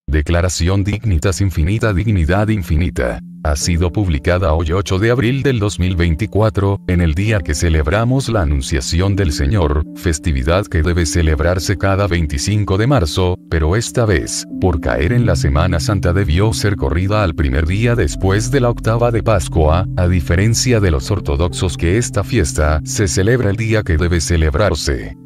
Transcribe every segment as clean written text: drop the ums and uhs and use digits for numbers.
Declaración Dignitas Infinita Dignidad Infinita. Ha sido publicada hoy 8 de abril del 2024, en el día que celebramos la Anunciación del Señor, festividad que debe celebrarse cada 25 de marzo, pero esta vez, por caer en la Semana Santa debió ser corrida al primer día después de la octava de Pascua, a diferencia de los ortodoxos que esta fiesta se celebra el día que debe celebrarse.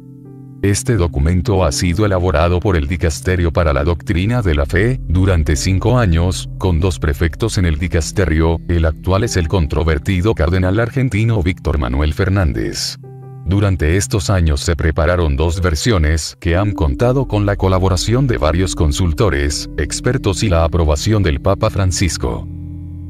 Este documento ha sido elaborado por el Dicasterio para la Doctrina de la Fe, durante 5 años, con 2 prefectos en el dicasterio. El actual es el controvertido cardenal argentino Víctor Manuel Fernández. Durante estos años se prepararon 2 versiones que han contado con la colaboración de varios consultores, expertos y la aprobación del Papa Francisco.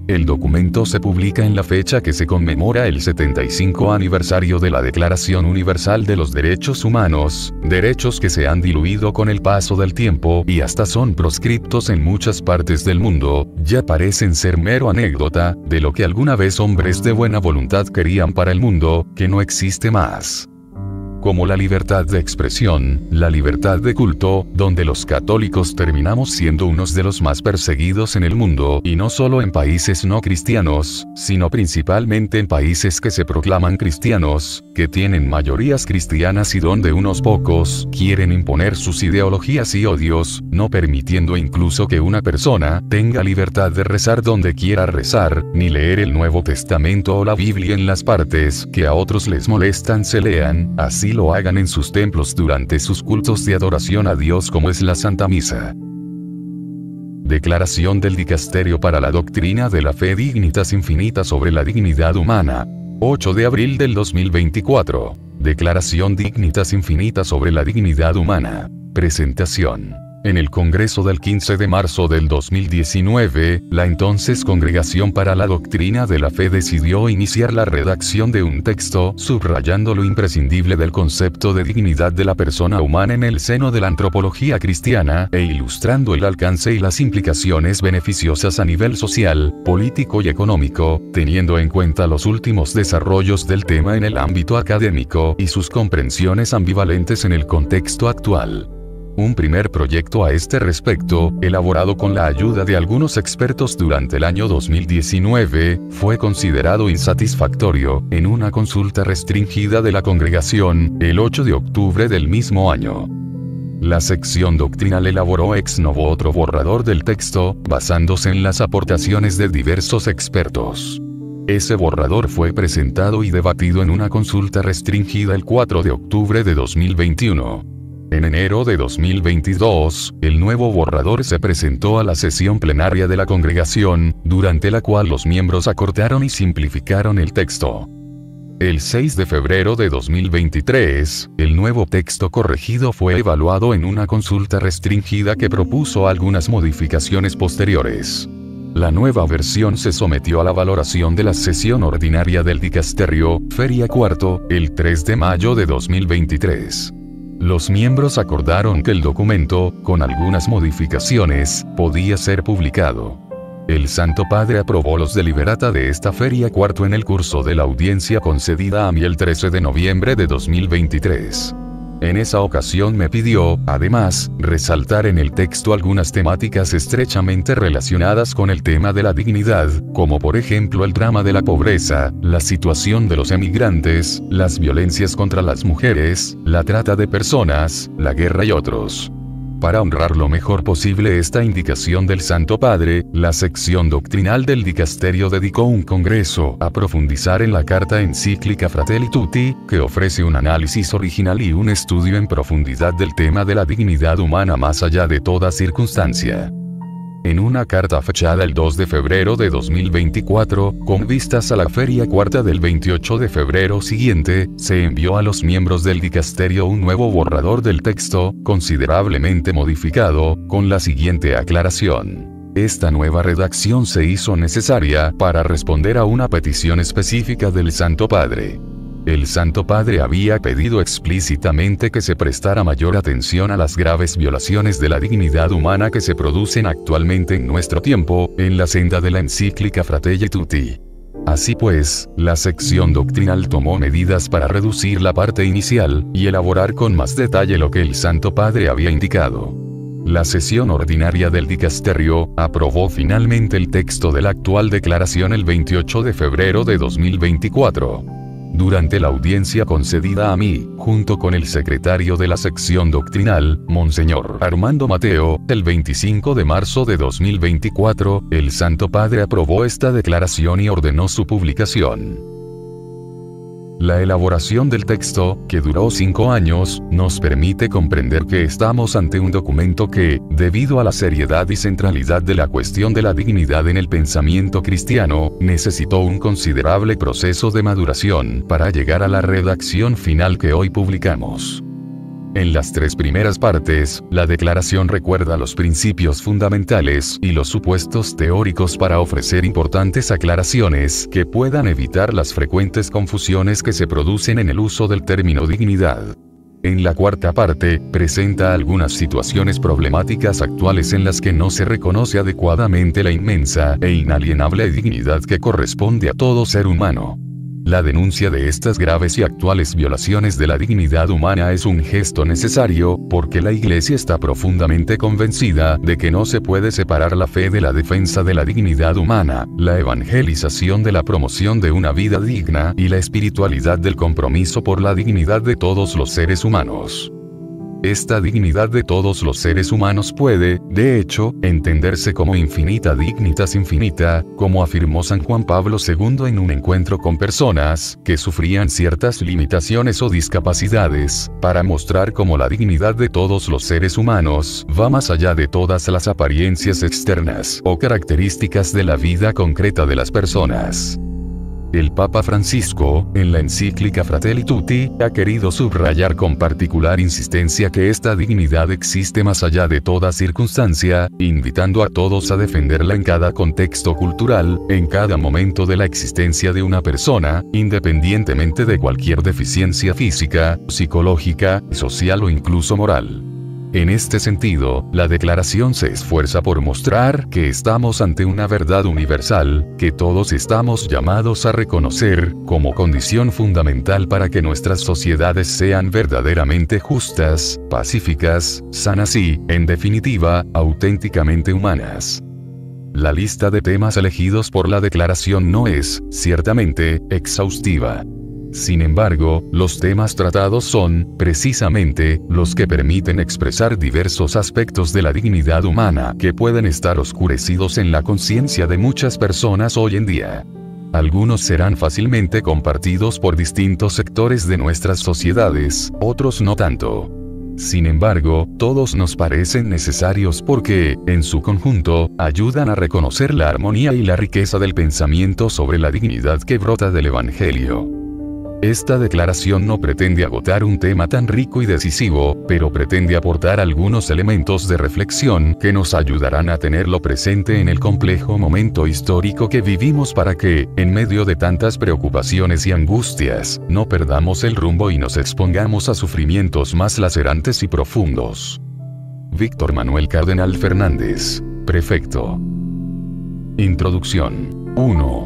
El documento se publica en la fecha que se conmemora el 75 aniversario de la Declaración Universal de los Derechos Humanos, derechos que se han diluido con el paso del tiempo y hasta son proscriptos en muchas partes del mundo, ya parecen ser mero anécdota, de lo que alguna vez hombres de buena voluntad querían para el mundo, que no existe más. Como la libertad de expresión, la libertad de culto, donde los católicos terminamos siendo unos de los más perseguidos en el mundo, y no solo en países no cristianos, sino principalmente en países que se proclaman cristianos, que tienen mayorías cristianas y donde unos pocos quieren imponer sus ideologías y odios, no permitiendo incluso que una persona tenga libertad de rezar donde quiera rezar, ni leer el Nuevo Testamento o la Biblia en las partes que a otros les molestan se lean, así lo hagan en sus templos durante sus cultos de adoración a Dios como es la Santa Misa. Declaración del Dicasterio para la Doctrina de la Fe Dignitas Infinitas sobre la dignidad humana. 8 de abril del 2024. Declaración Dignitas Infinitas sobre la dignidad humana. Presentación. En el Congreso del 15 de marzo del 2019, la entonces Congregación para la Doctrina de la Fe decidió iniciar la redacción de un texto subrayando lo imprescindible del concepto de dignidad de la persona humana en el seno de la antropología cristiana, e ilustrando el alcance y las implicaciones beneficiosas a nivel social, político y económico, teniendo en cuenta los últimos desarrollos del tema en el ámbito académico y sus comprensiones ambivalentes en el contexto actual. Un primer proyecto a este respecto, elaborado con la ayuda de algunos expertos durante el año 2019, fue considerado insatisfactorio, en una consulta restringida de la congregación, el 8 de octubre del mismo año. La sección doctrinal elaboró ex novo otro borrador del texto, basándose en las aportaciones de diversos expertos. Ese borrador fue presentado y debatido en una consulta restringida el 4 de octubre de 2021. En enero de 2022, el nuevo borrador se presentó a la sesión plenaria de la congregación, durante la cual los miembros acortaron y simplificaron el texto. El 6 de febrero de 2023, el nuevo texto corregido fue evaluado en una consulta restringida que propuso algunas modificaciones posteriores. La nueva versión se sometió a la valoración de la sesión ordinaria del Dicasterio, Feria Cuarto, el 3 de mayo de 2023. Los miembros acordaron que el documento, con algunas modificaciones, podía ser publicado. El Santo Padre aprobó los deliberata de esta Feria Cuarto en el curso de la audiencia concedida a mí el 13 de noviembre de 2023. En esa ocasión me pidió, además, resaltar en el texto algunas temáticas estrechamente relacionadas con el tema de la dignidad, como por ejemplo el drama de la pobreza, la situación de los emigrantes, las violencias contra las mujeres, la trata de personas, la guerra y otros. Para honrar lo mejor posible esta indicación del Santo Padre, la sección doctrinal del Dicasterio dedicó un congreso a profundizar en la carta encíclica Fratelli Tutti, que ofrece un análisis original y un estudio en profundidad del tema de la dignidad humana más allá de toda circunstancia. En una carta fechada el 2 de febrero de 2024, con vistas a la Feria Cuarta del 28 de febrero siguiente, se envió a los miembros del Dicasterio un nuevo borrador del texto, considerablemente modificado, con la siguiente aclaración. Esta nueva redacción se hizo necesaria para responder a una petición específica del Santo Padre. El Santo Padre había pedido explícitamente que se prestara mayor atención a las graves violaciones de la dignidad humana que se producen actualmente en nuestro tiempo, en la senda de la encíclica Fratelli Tutti. Así pues, la sección doctrinal tomó medidas para reducir la parte inicial, y elaborar con más detalle lo que el Santo Padre había indicado. La sesión ordinaria del Dicasterio aprobó finalmente el texto de la actual declaración el 28 de febrero de 2024. Durante la audiencia concedida a mí, junto con el secretario de la sección doctrinal, Monseñor Armando Mateo, el 25 de marzo de 2024, el Santo Padre aprobó esta declaración y ordenó su publicación. La elaboración del texto, que duró 5 años, nos permite comprender que estamos ante un documento que, debido a la seriedad y centralidad de la cuestión de la dignidad en el pensamiento cristiano, necesitó un considerable proceso de maduración para llegar a la redacción final que hoy publicamos. En las 3 primeras partes, la declaración recuerda los principios fundamentales y los supuestos teóricos para ofrecer importantes aclaraciones que puedan evitar las frecuentes confusiones que se producen en el uso del término dignidad. En la 4ª parte, presenta algunas situaciones problemáticas actuales en las que no se reconoce adecuadamente la inmensa e inalienable dignidad que corresponde a todo ser humano. La denuncia de estas graves y actuales violaciones de la dignidad humana es un gesto necesario, porque la Iglesia está profundamente convencida de que no se puede separar la fe de la defensa de la dignidad humana, la evangelización de la promoción de una vida digna y la espiritualidad del compromiso por la dignidad de todos los seres humanos. Esta dignidad de todos los seres humanos puede, de hecho, entenderse como infinita dignitas infinita, como afirmó San Juan Pablo II en un encuentro con personas que sufrían ciertas limitaciones o discapacidades, para mostrar cómo la dignidad de todos los seres humanos va más allá de todas las apariencias externas o características de la vida concreta de las personas. El Papa Francisco, en la encíclica Fratelli Tutti, ha querido subrayar con particular insistencia que esta dignidad existe más allá de toda circunstancia, invitando a todos a defenderla en cada contexto cultural, en cada momento de la existencia de una persona, independientemente de cualquier deficiencia física, psicológica, social o incluso moral. En este sentido, la declaración se esfuerza por mostrar que estamos ante una verdad universal, que todos estamos llamados a reconocer, como condición fundamental para que nuestras sociedades sean verdaderamente justas, pacíficas, sanas y, en definitiva, auténticamente humanas. La lista de temas elegidos por la declaración no es, ciertamente, exhaustiva. Sin embargo, los temas tratados son, precisamente, los que permiten expresar diversos aspectos de la dignidad humana que pueden estar oscurecidos en la conciencia de muchas personas hoy en día. Algunos serán fácilmente compartidos por distintos sectores de nuestras sociedades, otros no tanto. Sin embargo, todos nos parecen necesarios porque, en su conjunto, ayudan a reconocer la armonía y la riqueza del pensamiento sobre la dignidad que brota del Evangelio. Esta declaración no pretende agotar un tema tan rico y decisivo, pero pretende aportar algunos elementos de reflexión que nos ayudarán a tenerlo presente en el complejo momento histórico que vivimos para que, en medio de tantas preocupaciones y angustias, no perdamos el rumbo y nos expongamos a sufrimientos más lacerantes y profundos. Víctor Manuel Cardenal Fernández, Prefecto. Introducción. 1.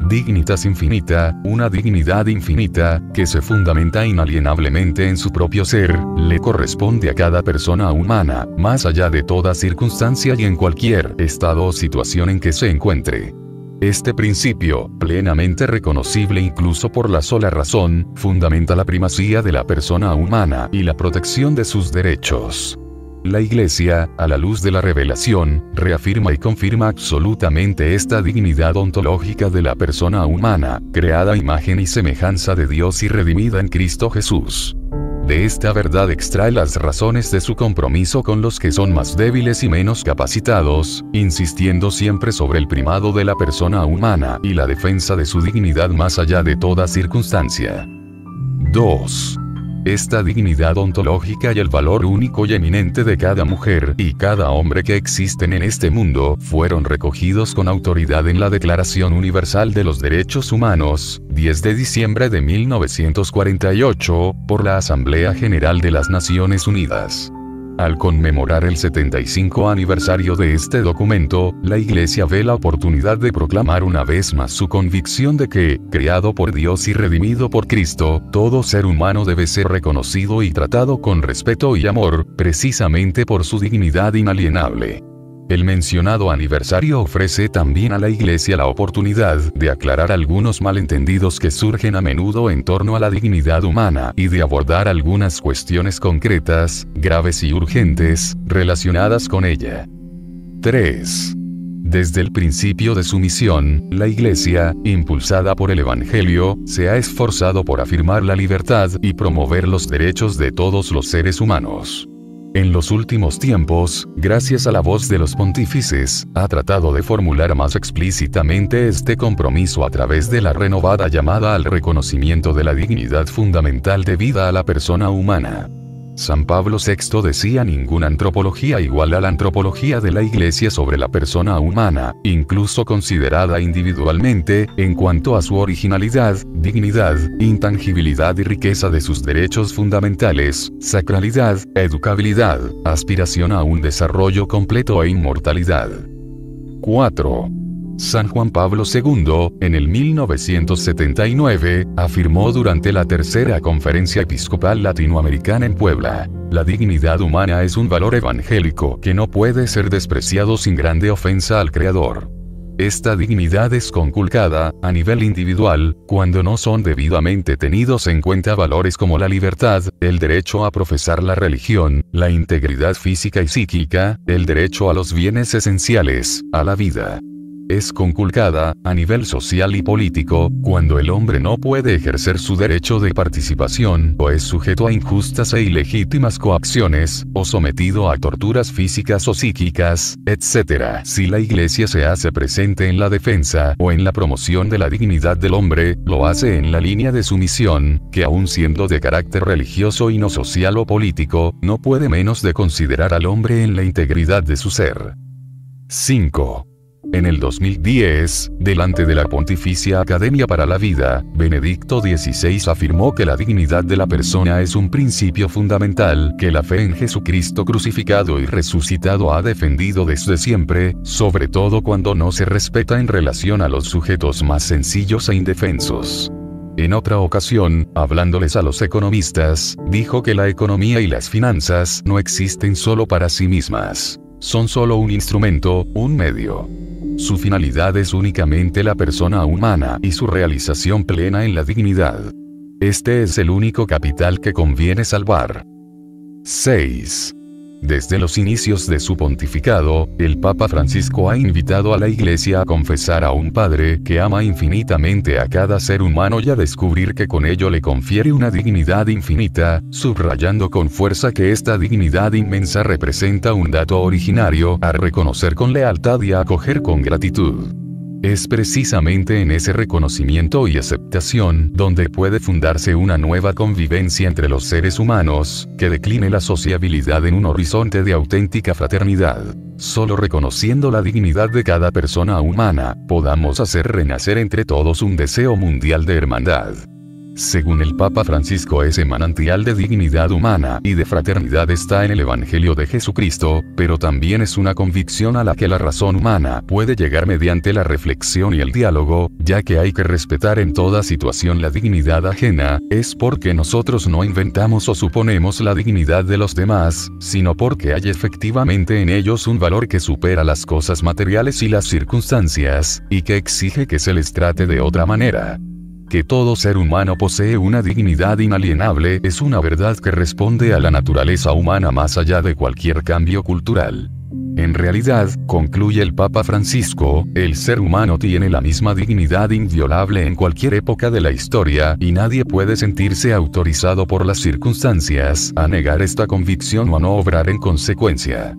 Dignitas infinita, una dignidad infinita, que se fundamenta inalienablemente en su propio ser, le corresponde a cada persona humana, más allá de toda circunstancia y en cualquier estado o situación en que se encuentre. Este principio, plenamente reconocible incluso por la sola razón, fundamenta la primacía de la persona humana y la protección de sus derechos. La Iglesia, a la luz de la revelación, reafirma y confirma absolutamente esta dignidad ontológica de la persona humana, creada a imagen y semejanza de Dios y redimida en Cristo Jesús. De esta verdad extrae las razones de su compromiso con los que son más débiles y menos capacitados, insistiendo siempre sobre el primado de la persona humana y la defensa de su dignidad más allá de toda circunstancia. 2. Esta dignidad ontológica y el valor único y eminente de cada mujer y cada hombre que existen en este mundo, fueron recogidos con autoridad en la Declaración Universal de los Derechos Humanos, 10 de diciembre de 1948, por la Asamblea General de las Naciones Unidas. Al conmemorar el 75 aniversario de este documento, la Iglesia ve la oportunidad de proclamar una vez más su convicción de que, creado por Dios y redimido por Cristo, todo ser humano debe ser reconocido y tratado con respeto y amor, precisamente por su dignidad inalienable. El mencionado aniversario ofrece también a la Iglesia la oportunidad de aclarar algunos malentendidos que surgen a menudo en torno a la dignidad humana y de abordar algunas cuestiones concretas, graves y urgentes, relacionadas con ella. 3. Desde el principio de su misión, la Iglesia, impulsada por el Evangelio, se ha esforzado por afirmar la libertad y promover los derechos de todos los seres humanos. En los últimos tiempos, gracias a la voz de los pontífices, ha tratado de formular más explícitamente este compromiso a través de la renovada llamada al reconocimiento de la dignidad fundamental debida a la persona humana. San Pablo VI decía: ninguna antropología iguala a la antropología de la Iglesia sobre la persona humana, incluso considerada individualmente, en cuanto a su originalidad, dignidad, intangibilidad y riqueza de sus derechos fundamentales, sacralidad, educabilidad, aspiración a un desarrollo completo e inmortalidad. 4. San Juan Pablo II, en el 1979, afirmó durante la Tercera Conferencia Episcopal Latinoamericana en Puebla: la dignidad humana es un valor evangélico que no puede ser despreciado sin grande ofensa al Creador. Esta dignidad es conculcada, a nivel individual, cuando no son debidamente tenidos en cuenta valores como la libertad, el derecho a profesar la religión, la integridad física y psíquica, el derecho a los bienes esenciales, a la vida. Es conculcada, a nivel social y político, cuando el hombre no puede ejercer su derecho de participación, o es sujeto a injustas e ilegítimas coacciones, o sometido a torturas físicas o psíquicas, etc. Si la Iglesia se hace presente en la defensa, o en la promoción de la dignidad del hombre, lo hace en la línea de su misión, que aun siendo de carácter religioso y no social o político, no puede menos de considerar al hombre en la integridad de su ser. 5. En el 2010, delante de la Pontificia Academia para la Vida, Benedicto XVI afirmó que la dignidad de la persona es un principio fundamental que la fe en Jesucristo crucificado y resucitado ha defendido desde siempre, sobre todo cuando no se respeta en relación a los sujetos más sencillos e indefensos. En otra ocasión, hablándoles a los economistas, dijo que la economía y las finanzas no existen solo para sí mismas. Son solo un instrumento, un medio. Su finalidad es únicamente la persona humana y su realización plena en la dignidad. Este es el único capital que conviene salvar. 6. Desde los inicios de su pontificado, el Papa Francisco ha invitado a la Iglesia a confesar a un Padre que ama infinitamente a cada ser humano y a descubrir que con ello le confiere una dignidad infinita, subrayando con fuerza que esta dignidad inmensa representa un dato originario a reconocer con lealtad y a acoger con gratitud. Es precisamente en ese reconocimiento y aceptación donde puede fundarse una nueva convivencia entre los seres humanos, que decline la sociabilidad en un horizonte de auténtica fraternidad. Solo reconociendo la dignidad de cada persona humana, podamos hacer renacer entre todos un deseo mundial de hermandad. Según el Papa Francisco, ese manantial de dignidad humana y de fraternidad está en el Evangelio de Jesucristo, pero también es una convicción a la que la razón humana puede llegar mediante la reflexión y el diálogo, ya que hay que respetar en toda situación la dignidad ajena, es porque nosotros no inventamos o suponemos la dignidad de los demás, sino porque hay efectivamente en ellos un valor que supera las cosas materiales y las circunstancias, y que exige que se les trate de otra manera. Que todo ser humano posee una dignidad inalienable es una verdad que responde a la naturaleza humana más allá de cualquier cambio cultural. En realidad, concluye el Papa Francisco, el ser humano tiene la misma dignidad inviolable en cualquier época de la historia y nadie puede sentirse autorizado por las circunstancias a negar esta convicción o a no obrar en consecuencia.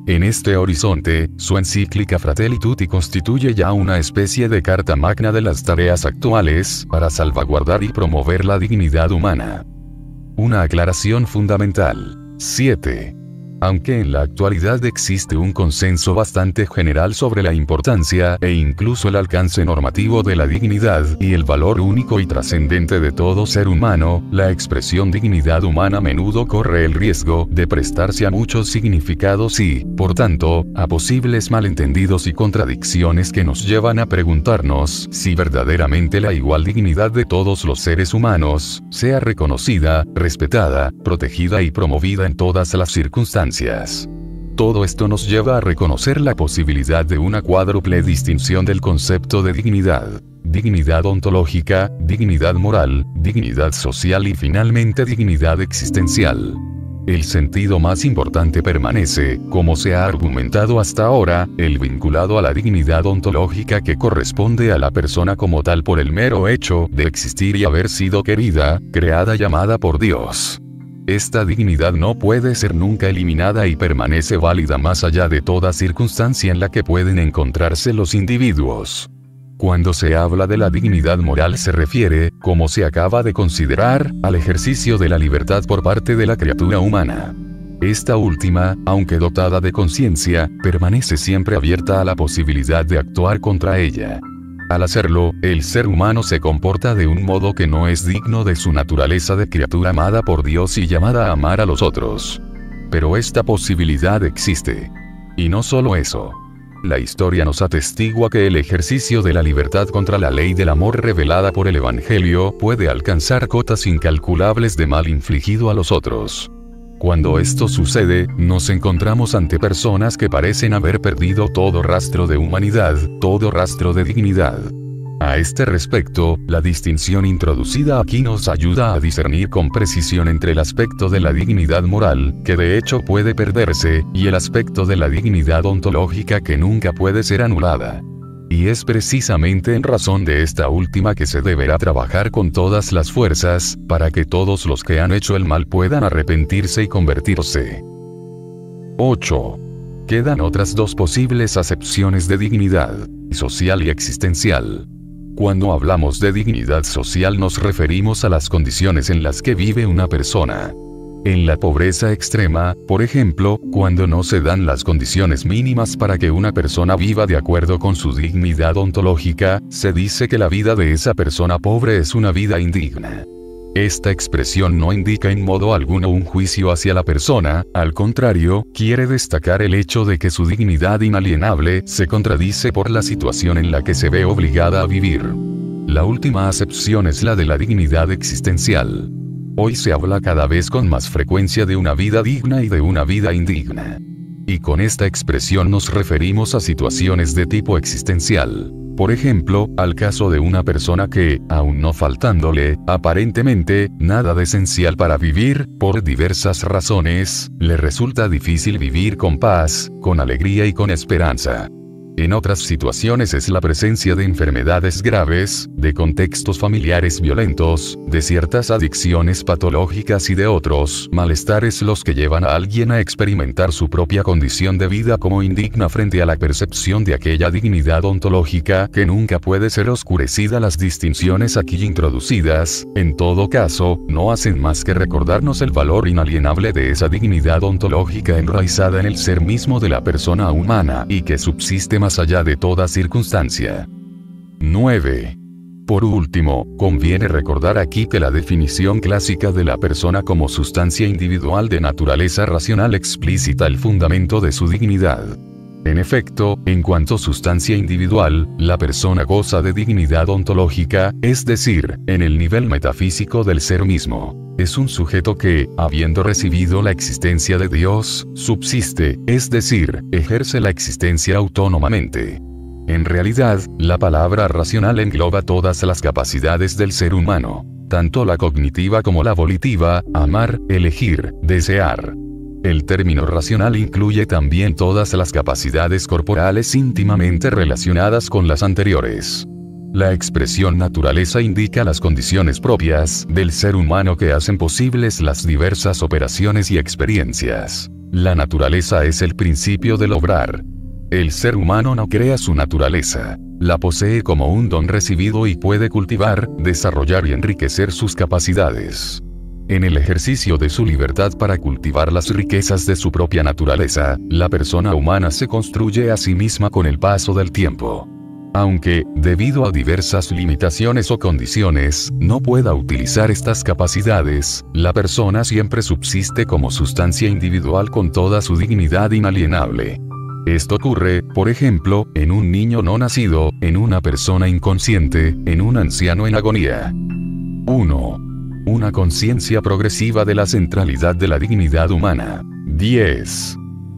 En este horizonte, su encíclica Fratelli Tutti constituye ya una especie de carta magna de las tareas actuales para salvaguardar y promover la dignidad humana. Una aclaración fundamental. 7. Aunque en la actualidad existe un consenso bastante general sobre la importancia e incluso el alcance normativo de la dignidad y el valor único y trascendente de todo ser humano, la expresión dignidad humana a menudo corre el riesgo de prestarse a muchos significados y, por tanto, a posibles malentendidos y contradicciones que nos llevan a preguntarnos si verdaderamente la igual dignidad de todos los seres humanos sea reconocida, respetada, protegida y promovida en todas las circunstancias. Todo esto nos lleva a reconocer la posibilidad de una cuádruple distinción del concepto de dignidad. Dignidad ontológica, dignidad moral, dignidad social y finalmente dignidad existencial. El sentido más importante permanece, como se ha argumentado hasta ahora, el vinculado a la dignidad ontológica que corresponde a la persona como tal por el mero hecho de existir y haber sido querida, creada y amada por Dios. Esta dignidad no puede ser nunca eliminada y permanece válida más allá de toda circunstancia en la que pueden encontrarse los individuos. Cuando se habla de la dignidad moral se refiere, como se acaba de considerar, al ejercicio de la libertad por parte de la criatura humana. Esta última, aunque dotada de conciencia, permanece siempre abierta a la posibilidad de actuar contra ella. Al hacerlo, el ser humano se comporta de un modo que no es digno de su naturaleza de criatura amada por Dios y llamada a amar a los otros. Pero esta posibilidad existe. Y no solo eso. La historia nos atestigua que el ejercicio de la libertad contra la ley del amor revelada por el Evangelio puede alcanzar cotas incalculables de mal infligido a los otros. Cuando esto sucede, nos encontramos ante personas que parecen haber perdido todo rastro de humanidad, todo rastro de dignidad. A este respecto, la distinción introducida aquí nos ayuda a discernir con precisión entre el aspecto de la dignidad moral, que de hecho puede perderse, y el aspecto de la dignidad ontológica que nunca puede ser anulada. Y es precisamente en razón de esta última que se deberá trabajar con todas las fuerzas, para que todos los que han hecho el mal puedan arrepentirse y convertirse. 8. Quedan otras dos posibles acepciones de dignidad, social y existencial. Cuando hablamos de dignidad social nos referimos a las condiciones en las que vive una persona. En la pobreza extrema, por ejemplo, cuando no se dan las condiciones mínimas para que una persona viva de acuerdo con su dignidad ontológica, se dice que la vida de esa persona pobre es una vida indigna. Esta expresión no indica en modo alguno un juicio hacia la persona, al contrario, quiere destacar el hecho de que su dignidad inalienable se contradice por la situación en la que se ve obligada a vivir. La última acepción es la de la dignidad existencial. Hoy se habla cada vez con más frecuencia de una vida digna y de una vida indigna. Y con esta expresión nos referimos a situaciones de tipo existencial. Por ejemplo, al caso de una persona que, aun no faltándole, aparentemente, nada de esencial para vivir, por diversas razones, le resulta difícil vivir con paz, con alegría y con esperanza. En otras situaciones es la presencia de enfermedades graves, de contextos familiares violentos, de ciertas adicciones patológicas y de otros malestares los que llevan a alguien a experimentar su propia condición de vida como indigna frente a la percepción de aquella dignidad ontológica que nunca puede ser oscurecida. Las distinciones aquí introducidas, en todo caso, no hacen más que recordarnos el valor inalienable de esa dignidad ontológica enraizada en el ser mismo de la persona humana y que subsiste más allá de toda circunstancia. 9. Por último, conviene recordar aquí que la definición clásica de la persona como sustancia individual de naturaleza racional explícita el fundamento de su dignidad. En efecto, en cuanto sustancia individual, la persona goza de dignidad ontológica, es decir, en el nivel metafísico del ser mismo. Es un sujeto que, habiendo recibido la existencia de Dios, subsiste, es decir, ejerce la existencia autónomamente. En realidad, la palabra racional engloba todas las capacidades del ser humano, tanto la cognitiva como la volitiva, amar, elegir, desear. El término racional incluye también todas las capacidades corporales íntimamente relacionadas con las anteriores. La expresión naturaleza indica las condiciones propias del ser humano que hacen posibles las diversas operaciones y experiencias. La naturaleza es el principio del obrar. El ser humano no crea su naturaleza, la posee como un don recibido y puede cultivar, desarrollar y enriquecer sus capacidades. En el ejercicio de su libertad para cultivar las riquezas de su propia naturaleza, la persona humana se construye a sí misma con el paso del tiempo. Aunque, debido a diversas limitaciones o condiciones, no pueda utilizar estas capacidades, la persona siempre subsiste como sustancia individual con toda su dignidad inalienable. Esto ocurre, por ejemplo, en un niño no nacido, en una persona inconsciente, en un anciano en agonía. 1. Una conciencia progresiva de la centralidad de la dignidad humana. 10.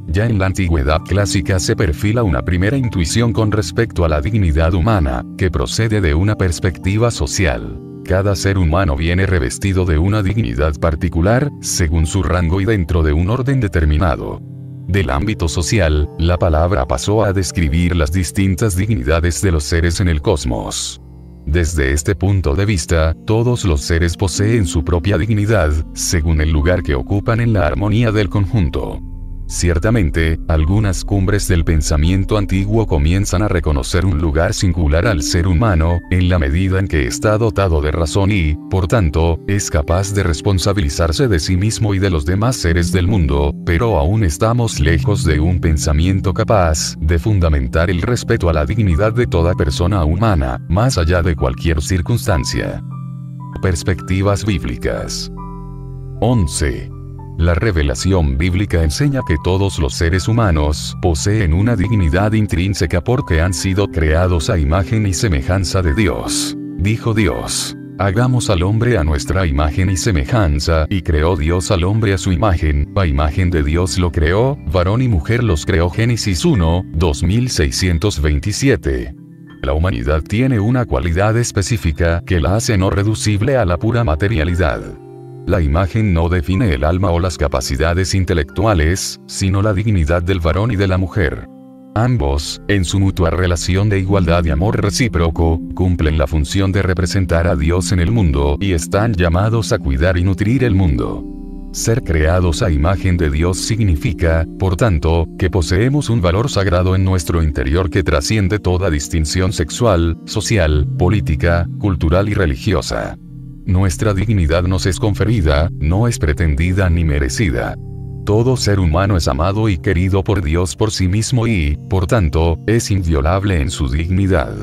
Ya en la antigüedad clásica se perfila una primera intuición con respecto a la dignidad humana, que procede de una perspectiva social. Cada ser humano viene revestido de una dignidad particular, según su rango y dentro de un orden determinado. Del ámbito social, la palabra pasó a describir las distintas dignidades de los seres en el cosmos. Desde este punto de vista, todos los seres poseen su propia dignidad, según el lugar que ocupan en la armonía del conjunto. Ciertamente, algunas cumbres del pensamiento antiguo comienzan a reconocer un lugar singular al ser humano, en la medida en que está dotado de razón y, por tanto, es capaz de responsabilizarse de sí mismo y de los demás seres del mundo, pero aún estamos lejos de un pensamiento capaz de fundamentar el respeto a la dignidad de toda persona humana, más allá de cualquier circunstancia. Perspectivas bíblicas. 11. La revelación bíblica enseña que todos los seres humanos poseen una dignidad intrínseca porque han sido creados a imagen y semejanza de Dios. Dijo Dios: hagamos al hombre a nuestra imagen y semejanza, y creó Dios al hombre a su imagen, a imagen de Dios lo creó, varón y mujer los creó. Génesis 1, 2627. La humanidad tiene una cualidad específica que la hace no reducible a la pura materialidad. La imagen no define el alma o las capacidades intelectuales, sino la dignidad del varón y de la mujer. Ambos, en su mutua relación de igualdad y amor recíproco, cumplen la función de representar a Dios en el mundo y están llamados a cuidar y nutrir el mundo. Ser creados a imagen de Dios significa, por tanto, que poseemos un valor sagrado en nuestro interior que trasciende toda distinción sexual, social, política, cultural y religiosa. Nuestra dignidad nos es conferida, no es pretendida ni merecida. Todo ser humano es amado y querido por Dios por sí mismo y, por tanto, es inviolable en su dignidad.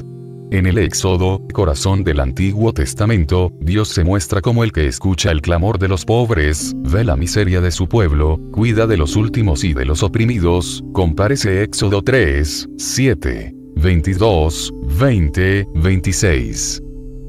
En el Éxodo, corazón del Antiguo Testamento, Dios se muestra como el que escucha el clamor de los pobres, ve la miseria de su pueblo, cuida de los últimos y de los oprimidos. Compárese Éxodo 3, 7, 22, 20, 26.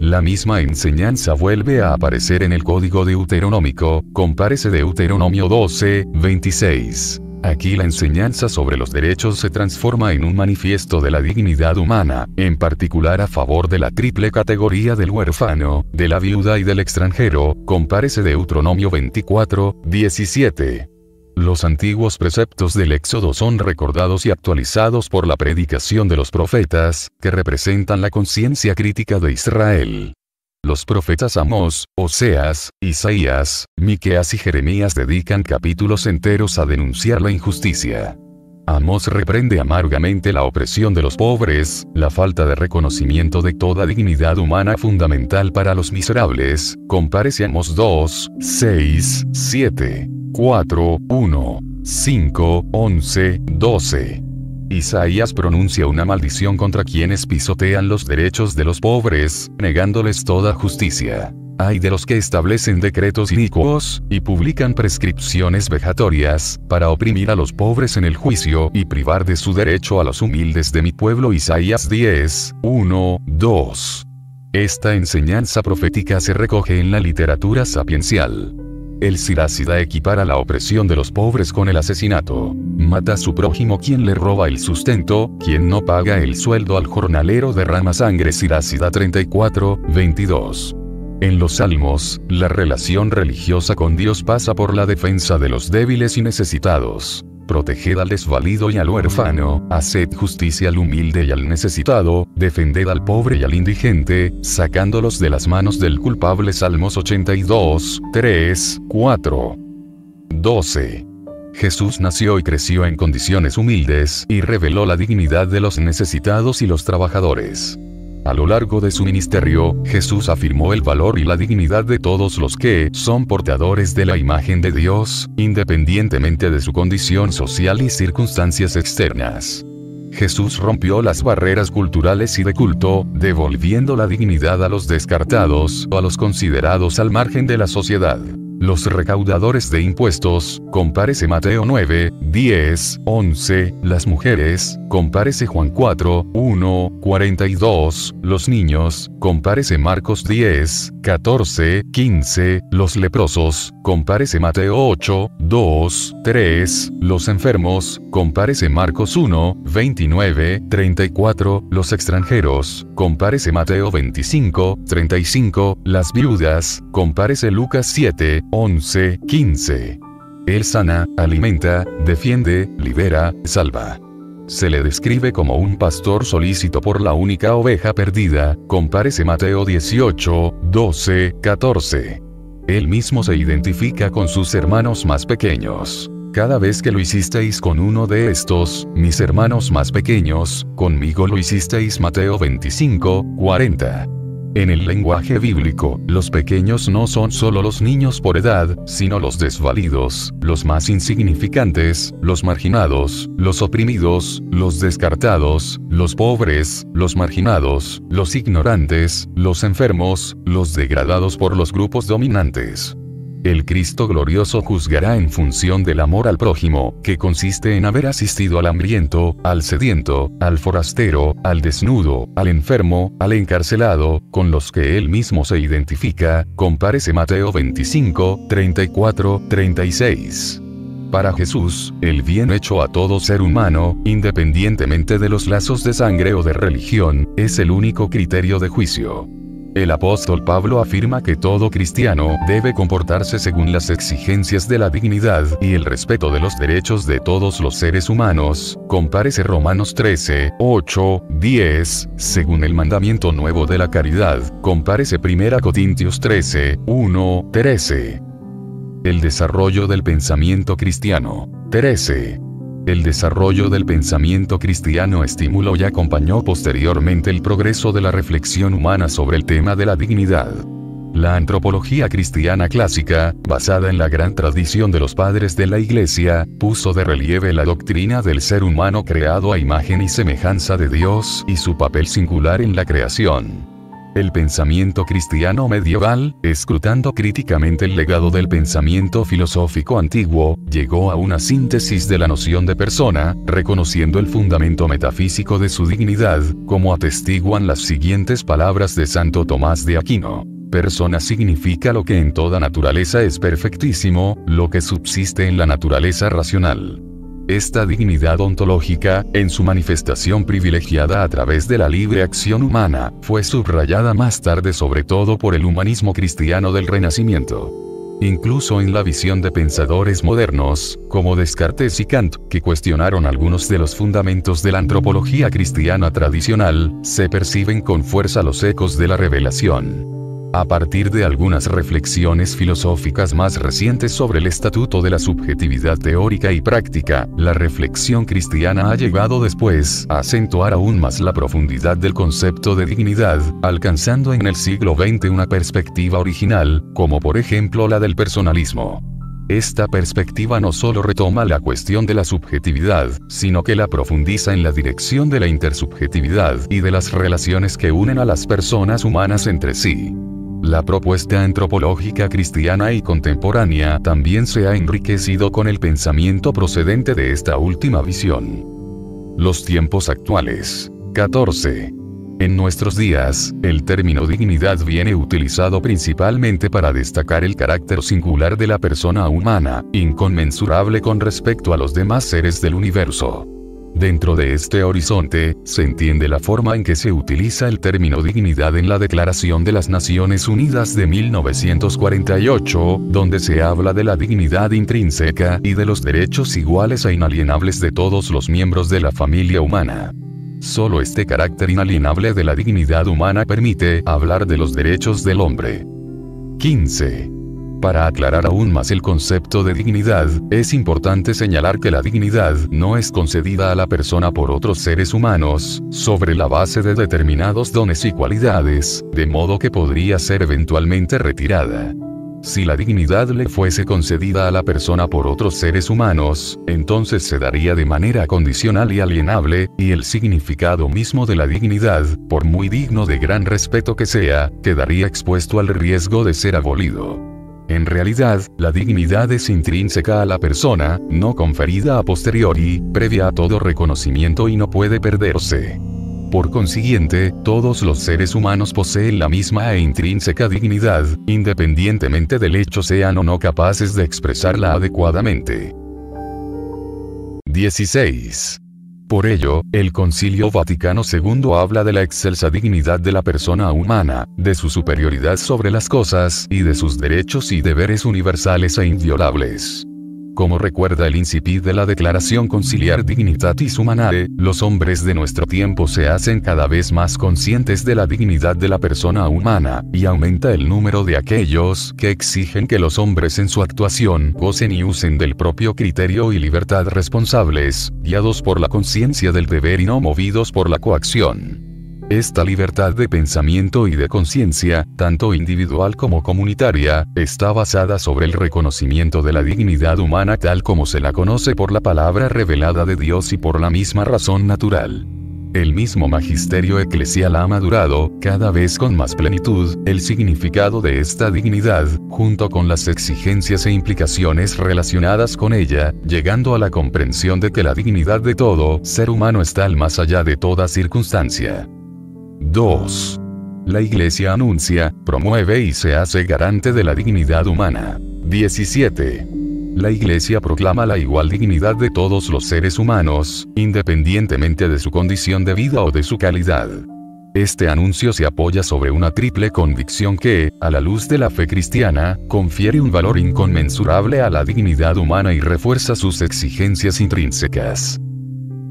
La misma enseñanza vuelve a aparecer en el Código Deuteronómico, compárese Deuteronomio 12, 26. Aquí la enseñanza sobre los derechos se transforma en un manifiesto de la dignidad humana, en particular a favor de la triple categoría del huérfano, de la viuda y del extranjero, compárese Deuteronomio 24, 17. Los antiguos preceptos del Éxodo son recordados y actualizados por la predicación de los profetas, que representan la conciencia crítica de Israel. Los profetas Amós, Oseas, Isaías, Miqueas y Jeremías dedican capítulos enteros a denunciar la injusticia. Amós reprende amargamente la opresión de los pobres, la falta de reconocimiento de toda dignidad humana fundamental para los miserables. Compárese Amós 2, 6, 7. 4, 1, 5, 11, 12. Isaías pronuncia una maldición contra quienes pisotean los derechos de los pobres, negándoles toda justicia. Ay de los que establecen decretos inicuos, y publican prescripciones vejatorias, para oprimir a los pobres en el juicio y privar de su derecho a los humildes de mi pueblo. Isaías 10, 1, 2. Esta enseñanza profética se recoge en la literatura sapiencial. El Sirácida equipara la opresión de los pobres con el asesinato. Mata a su prójimo quien le roba el sustento, quien no paga el sueldo al jornalero derrama sangre. Sirácida 34, 22. En los Salmos, la relación religiosa con Dios pasa por la defensa de los débiles y necesitados. Proteged al desvalido y al huérfano, haced justicia al humilde y al necesitado, defended al pobre y al indigente, sacándolos de las manos del culpable. Salmos 82, 3, 4. 12. Jesús nació y creció en condiciones humildes, y reveló la dignidad de los necesitados y los trabajadores. A lo largo de su ministerio, Jesús afirmó el valor y la dignidad de todos los que son portadores de la imagen de Dios, independientemente de su condición social y circunstancias externas. Jesús rompió las barreras culturales y de culto, devolviendo la dignidad a los descartados o a los considerados al margen de la sociedad. Los recaudadores de impuestos, compárese Mateo 9, 10, 11, las mujeres, compárese Juan 4, 1, 42, los niños, compárese Marcos 10, 14, 15, los leprosos, compárese Mateo 8, 2, 3, los enfermos, compárese Marcos 1, 29, 34, los extranjeros, compárese Mateo 25, 35, las viudas, compárese Lucas 7, 11, 15. Él sana, alimenta, defiende, libera, salva. Se le describe como un pastor solícito por la única oveja perdida, compárese Mateo 18, 12, 14. Él mismo se identifica con sus hermanos más pequeños. Cada vez que lo hicisteis con uno de estos, mis hermanos más pequeños, conmigo lo hicisteis. Mateo 25, 40. En el lenguaje bíblico, los pequeños no son solo los niños por edad, sino los desvalidos, los más insignificantes, los marginados, los oprimidos, los descartados, los pobres, los marginados, los ignorantes, los enfermos, los degradados por los grupos dominantes. El Cristo glorioso juzgará en función del amor al prójimo, que consiste en haber asistido al hambriento, al sediento, al forastero, al desnudo, al enfermo, al encarcelado, con los que él mismo se identifica, compárese Mateo 25, 34, 36. Para Jesús, el bien hecho a todo ser humano, independientemente de los lazos de sangre o de religión, es el único criterio de juicio. El apóstol Pablo afirma que todo cristiano debe comportarse según las exigencias de la dignidad y el respeto de los derechos de todos los seres humanos, compárese Romanos 13, 8, 10, según el mandamiento nuevo de la caridad, compárese 1 Corintios 13, 1, 13. El desarrollo del pensamiento cristiano. 13. El desarrollo del pensamiento cristiano estimuló y acompañó posteriormente el progreso de la reflexión humana sobre el tema de la dignidad. La antropología cristiana clásica, basada en la gran tradición de los padres de la Iglesia, puso de relieve la doctrina del ser humano creado a imagen y semejanza de Dios y su papel singular en la creación. El pensamiento cristiano medieval, escrutando críticamente el legado del pensamiento filosófico antiguo, llegó a una síntesis de la noción de persona, reconociendo el fundamento metafísico de su dignidad, como atestiguan las siguientes palabras de Santo Tomás de Aquino. Persona significa lo que en toda naturaleza es perfectísimo, lo que subsiste en la naturaleza racional. Esta dignidad ontológica, en su manifestación privilegiada a través de la libre acción humana, fue subrayada más tarde sobre todo por el humanismo cristiano del Renacimiento. Incluso en la visión de pensadores modernos, como Descartes y Kant, que cuestionaron algunos de los fundamentos de la antropología cristiana tradicional, se perciben con fuerza los ecos de la revelación. A partir de algunas reflexiones filosóficas más recientes sobre el estatuto de la subjetividad teórica y práctica, la reflexión cristiana ha llegado después a acentuar aún más la profundidad del concepto de dignidad, alcanzando en el siglo XX una perspectiva original, como por ejemplo la del personalismo. Esta perspectiva no solo retoma la cuestión de la subjetividad, sino que la profundiza en la dirección de la intersubjetividad y de las relaciones que unen a las personas humanas entre sí. La propuesta antropológica cristiana y contemporánea también se ha enriquecido con el pensamiento procedente de esta última visión. Los tiempos actuales. 14. En nuestros días, el término dignidad viene utilizado principalmente para destacar el carácter singular de la persona humana, inconmensurable con respecto a los demás seres del universo. Dentro de este horizonte, se entiende la forma en que se utiliza el término dignidad en la Declaración de las Naciones Unidas de 1948, donde se habla de la dignidad intrínseca y de los derechos iguales e inalienables de todos los miembros de la familia humana. Solo este carácter inalienable de la dignidad humana permite hablar de los derechos del hombre. 15. Para aclarar aún más el concepto de dignidad, es importante señalar que la dignidad no es concedida a la persona por otros seres humanos, sobre la base de determinados dones y cualidades, de modo que podría ser eventualmente retirada. Si la dignidad le fuese concedida a la persona por otros seres humanos, entonces se daría de manera condicional y alienable, y el significado mismo de la dignidad, por muy digno de gran respeto que sea, quedaría expuesto al riesgo de ser abolido. En realidad, la dignidad es intrínseca a la persona, no conferida a posteriori, previa a todo reconocimiento y no puede perderse. Por consiguiente, todos los seres humanos poseen la misma e intrínseca dignidad, independientemente del hecho sean o no capaces de expresarla adecuadamente. 16. Por ello, el Concilio Vaticano II habla de la excelsa dignidad de la persona humana, de su superioridad sobre las cosas, y de sus derechos y deberes universales e inviolables. Como recuerda el incipit de la Declaración Conciliar Dignitatis Humanae, los hombres de nuestro tiempo se hacen cada vez más conscientes de la dignidad de la persona humana, y aumenta el número de aquellos que exigen que los hombres en su actuación gocen y usen del propio criterio y libertad responsables, guiados por la conciencia del deber y no movidos por la coacción. Esta libertad de pensamiento y de conciencia, tanto individual como comunitaria, está basada sobre el reconocimiento de la dignidad humana tal como se la conoce por la palabra revelada de Dios y por la misma razón natural. El mismo magisterio eclesial ha madurado, cada vez con más plenitud, el significado de esta dignidad, junto con las exigencias e implicaciones relacionadas con ella, llegando a la comprensión de que la dignidad de todo ser humano está al más allá de toda circunstancia. 2. La Iglesia anuncia, promueve y se hace garante de la dignidad humana. 17. La Iglesia proclama la igual dignidad de todos los seres humanos, independientemente de su condición de vida o de su calidad. Este anuncio se apoya sobre una triple convicción que, a la luz de la fe cristiana, confiere un valor inconmensurable a la dignidad humana y refuerza sus exigencias intrínsecas.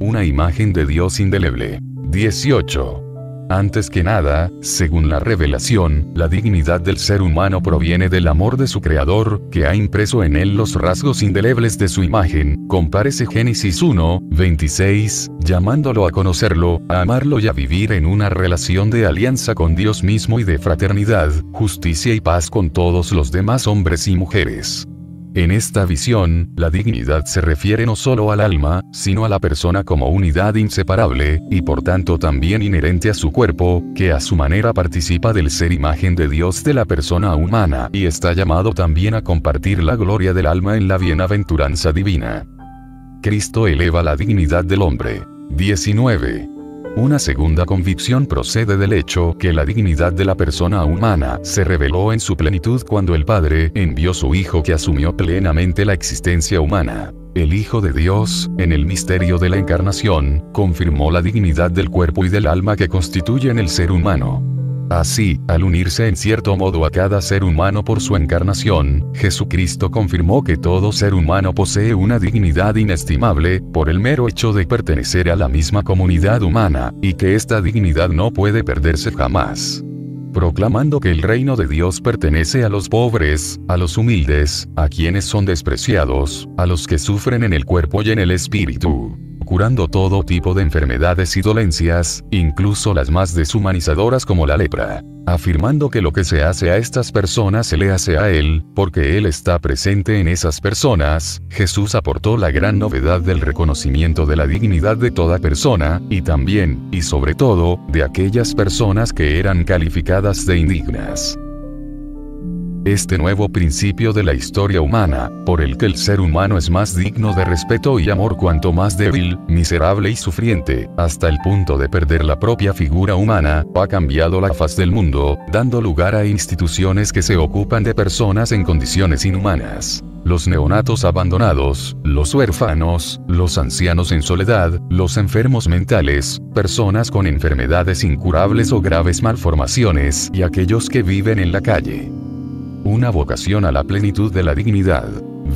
Una imagen de Dios indeleble. 18. Antes que nada, según la revelación, la dignidad del ser humano proviene del amor de su Creador, que ha impreso en él los rasgos indelebles de su imagen, compárese Génesis 1, 26, llamándolo a conocerlo, a amarlo y a vivir en una relación de alianza con Dios mismo y de fraternidad, justicia y paz con todos los demás hombres y mujeres. En esta visión, la dignidad se refiere no solo al alma, sino a la persona como unidad inseparable, y por tanto también inherente a su cuerpo, que a su manera participa del ser imagen de Dios de la persona humana, y está llamado también a compartir la gloria del alma en la bienaventuranza divina. Cristo eleva la dignidad del hombre. 19. Una segunda convicción procede del hecho que la dignidad de la persona humana se reveló en su plenitud cuando el Padre envió su Hijo que asumió plenamente la existencia humana. El Hijo de Dios, en el misterio de la encarnación, confirmó la dignidad del cuerpo y del alma que constituyen el ser humano. Así, al unirse en cierto modo a cada ser humano por su encarnación, Jesucristo confirmó que todo ser humano posee una dignidad inestimable, por el mero hecho de pertenecer a la misma comunidad humana, y que esta dignidad no puede perderse jamás. Proclamando que el reino de Dios pertenece a los pobres, a los humildes, a quienes son despreciados, a los que sufren en el cuerpo y en el espíritu, curando todo tipo de enfermedades y dolencias, incluso las más deshumanizadoras como la lepra, afirmando que lo que se hace a estas personas se le hace a Él, porque Él está presente en esas personas. Jesús aportó la gran novedad del reconocimiento de la dignidad de toda persona, y también, y sobre todo, de aquellas personas que eran calificadas de indignas. Este nuevo principio de la historia humana, por el que el ser humano es más digno de respeto y amor cuanto más débil, miserable y sufriente, hasta el punto de perder la propia figura humana, ha cambiado la faz del mundo, dando lugar a instituciones que se ocupan de personas en condiciones inhumanas. Los neonatos abandonados, los huérfanos, los ancianos en soledad, los enfermos mentales, personas con enfermedades incurables o graves malformaciones, y aquellos que viven en la calle. Una vocación a la plenitud de la dignidad.